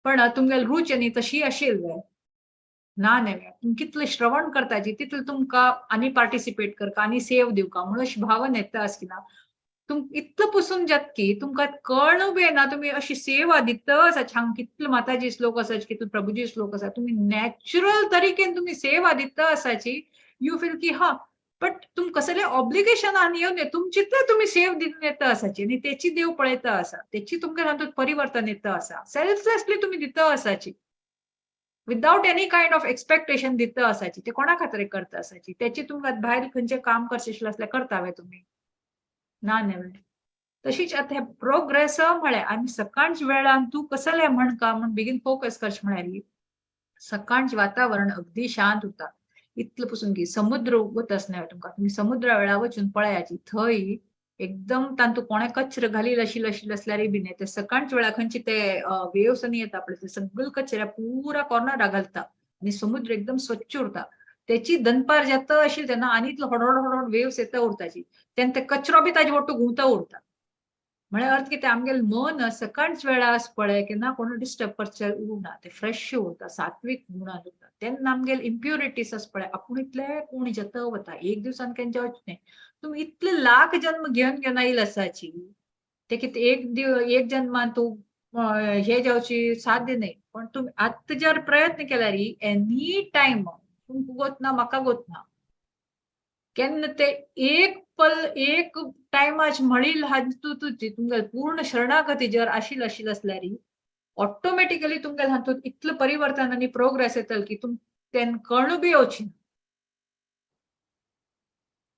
पण तुमगेली रुच आनी तशी आशिल्ले ना नेवे तुम्ही कितले श्रवण करताची तितले तुमकां आनी पार्टिसिपेट करता आनी सेव दिवका म्हणून अशी भावना येता आसकी ना तुम इतलं पुसून जात की तुमकां कळणू बी ना तुम्ही अशी सेवा दित आसा छान कितले माताजी श्लोक आसाचे कितले प्रभुजी श्लोक आसा तुम्ही नॅचरल तरीकेन तुम्ही सेवा दित आसाची यू फील की हा बट तुम कसले ऑब्लिगेशनान येवन तुमचितले तुम्ही सेव दिवन येता आसाची आनी तेची देव पळयता आसा तेची तुमगे हातूंत परिवर्तन येता आसा सेल्फलेसली तुम्ही दित आसाची without any kind of expectation दित आसाची ते कोणा खातीर करता आसाची तेची तुमकां भायर खंयचे काम करचे आसल्यार करतावे तुम्ही ना नेवे तशीच आता हे प्रोग्रेस म्हळ्यार आमी सकाळच्या वेळान तू कसले म्हणका म्हण बेगीन फोकस करचे म्हळ्यार सकाळचे वातावरण अगदी शांत उरता इतलं पसून की समुद्र वत असणार तुमकां तुम्ही समुद्रा वेळा वचून पळयाची थंय एकदम तांतू कोणे कचरो घालील आशिल्ले असल्यार बी नाही ते सकाळच्या वेळा खंयचे ते वेव्स आनी येता पळय ते सगळे कचऱ्या पुरा कॉर्नरा घालता आनी समुद्र एकदम स्वच्छ उरता त्याची दनपार जेत आशिल्ली तेन्ना आनी इतलो हडहड वेव्स येता उरताची तेन्ना ते कचरो बी ताजे वट्टू घुंवता उरता म्हळ्यार अर्थ कितें आमगेलें मन सकाळच्या वेळा आस पळय केन्ना कोण डिस्टर्ब करचे उरना ते फ्रेश उरता सात्वीक गुणान उरता तेन्ना आमगेले इम्प्युरिटीज आस पळय आपूण इतले कोण जेत वता एक दिवसान केन्ना जेवचे न्ही तुम्ही इतले लाख जन्म घेवन आयिल्ले आसाची ते कितें एक जन्मान तूं हे जेवची साध्य नाही पण तुम्ही आत्ता जर प्रयत्न केल्यार एनी टाइम तुमकां गोत ना म्हाका गोत ना केन्ना ते एक टायमाच म्हणील हातूंत तुमगे पूर्ण शरणागती जर आशिल्ली आसल्यार ऑटोमॅटिकली तुमगे हातूंत इतलं परिवर्तन आनी प्रोग्रेस येतल की तेन्ना कळू बी येवची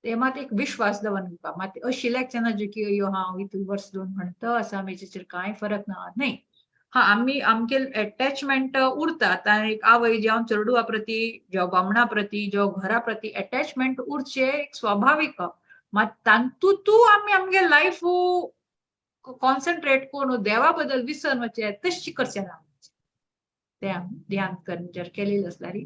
ते मात एक विश्वास दवरन घेवपा मात अशी लेक्चना जी की अयो हांव इतली वर्स दोन म्हणटा आसा मेचेर कांय फरक ना न्ही हा आमी आमगे अटॅचमेंट उरता आतां एक आवय जे हांव चेडूआ प्रती जो बामणा प्रती जो घरा प्रती अटॅचमेंट उरचे एक स्वाभाविक मात तांतूत आमी आमगे लायफ कॉन्सन्ट्रेट करून देवा बद्दल विसरून वचे तशी करचे ना ते आमी ध्यान करून जर केलेले आसल्यार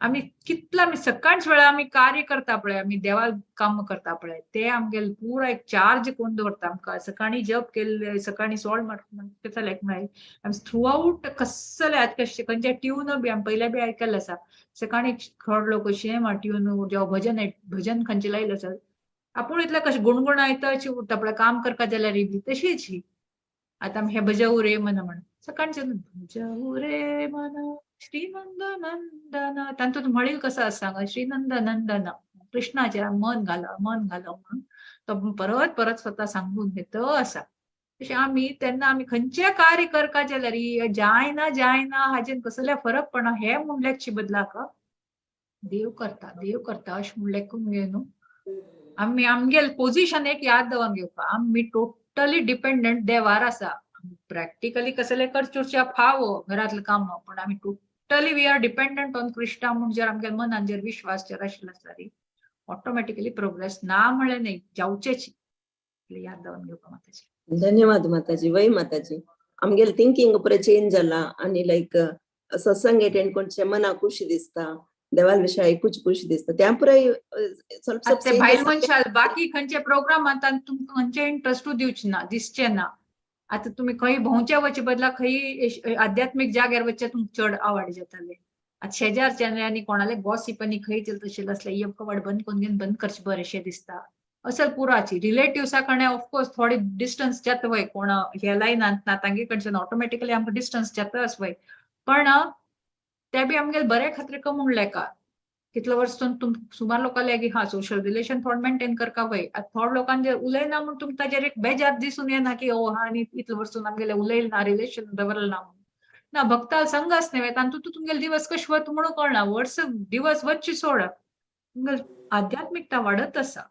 आमी कितलो आमी सकाळच्या वेळा आमी कार्य करता पळय आमी देवा काम करता पळय ते आमगे पुरा एक चार्ज करून दवरता आमकां सकाळी जप केल्ले सकाळी सोळ म्हणटा म्हळ्यार थ्रू आउट कसले खंयचे ट्यून बी आमी पयले बी आयकल्ले आसा सकाळी थोडे लोक अशें ट्यून जेव्हा भजन खंयचे लायले आसा आपूण इतले कशें गुणगुणायताची उरता पळय काम करता जाल्यार बी तशीच ही आतां हे भजवू रे मन म्हण सकाळचे भजवू रे मन श्रीनंद नंदन तांतूत म्हणील कसं आसा श्रीनंद नंदन कृष्णाच्या मन घाला म्हणून तो परत परत स्वता सांगून घेत आसा तशें आमी तेन्ना आमी खंयचे कार्य करता जाल्यार जायना हाजेर कसले फरक पडना हे म्हूण लेखचे बदलाक देव करता अशें म्हूण लेखून घे न्हू आमी आमगेल पोझिशन एक याद दवरून घेवपा आमी टोटली डिपेंडंट देवार आसा प्रॅक्टिकली कसले करचे फावो घरातले काम पण आमी totally we are dependent on Krishna म्हूण जर आमगे मनान जर विश्वास जर आशिल्लो आसल्यार ऑटोमॅटिकली प्रोग्रेस ना म्हळें न्ही जावचेची याद दवरून घेवपा माताजी धन्यवाद माताजी वय माताजी आमगेले थिंकिंग पुरे चेंज जाला आनी लायक सत्संग अटेंड कोणचे मनाक खुशी दिसता देवाल विषय ऐकूच खुशी दिसता त्या पुराय ಸ್ವಲ್ಪ आता ते भाईल म्हणशाल बाकी खंयचे प्रोग्राम आता तुमकां खंयचे इंटरेस्टू दिवचे ना दिसचे ना आता तुम्ही खंय भोंवच्या वचे बदला खंय आध्यात्मिक जाग्यार वच्चे तुमकां चड आवड जाताले आता शेजारच्यानी आनी कोणाले गॉसिपांनी खंय तशें असले ये कवाड बंद करून घेवन बंद करचे बरेशें दिसता असल पुराची रिलेटिव्सा कणे ऑफकोर्स थोडी डिस्टन्स जाता वय कोण ह्या लायनांत ना तांगे कडच्यान ऑटोमॅटिकली आमकां डिस्टन्स जाताच वय पण ते बी आमगे बरे खातीर कमवले का कितले वर्सून तुम सुमार लोकांक लागी हा सोशल रिलेशन थोड मेंटेन करका वय थोड लोकांचे उलयना म्हूण तुमकां ताजेर एक बेजार दिसून येना की ओ हा आनी इतले वर्सून आमगेले उलयना रिलेशन दवरला ना भक्ताल संघास न्हय तातूंत तुमगेले दिवस कशे वता म्हणून कळना वर्स दिवस वचची सोड तुमगेली आध्यात्मिकता वाडत आसा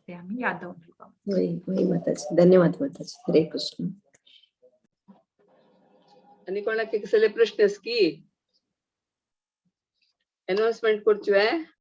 ते आमी याद दवरपाक वय वय माताजी धन्यवाद माताजी हरे कृष्ण आनी कोणाक कसले प्रश्न की अनाउन्समेंट करच्यो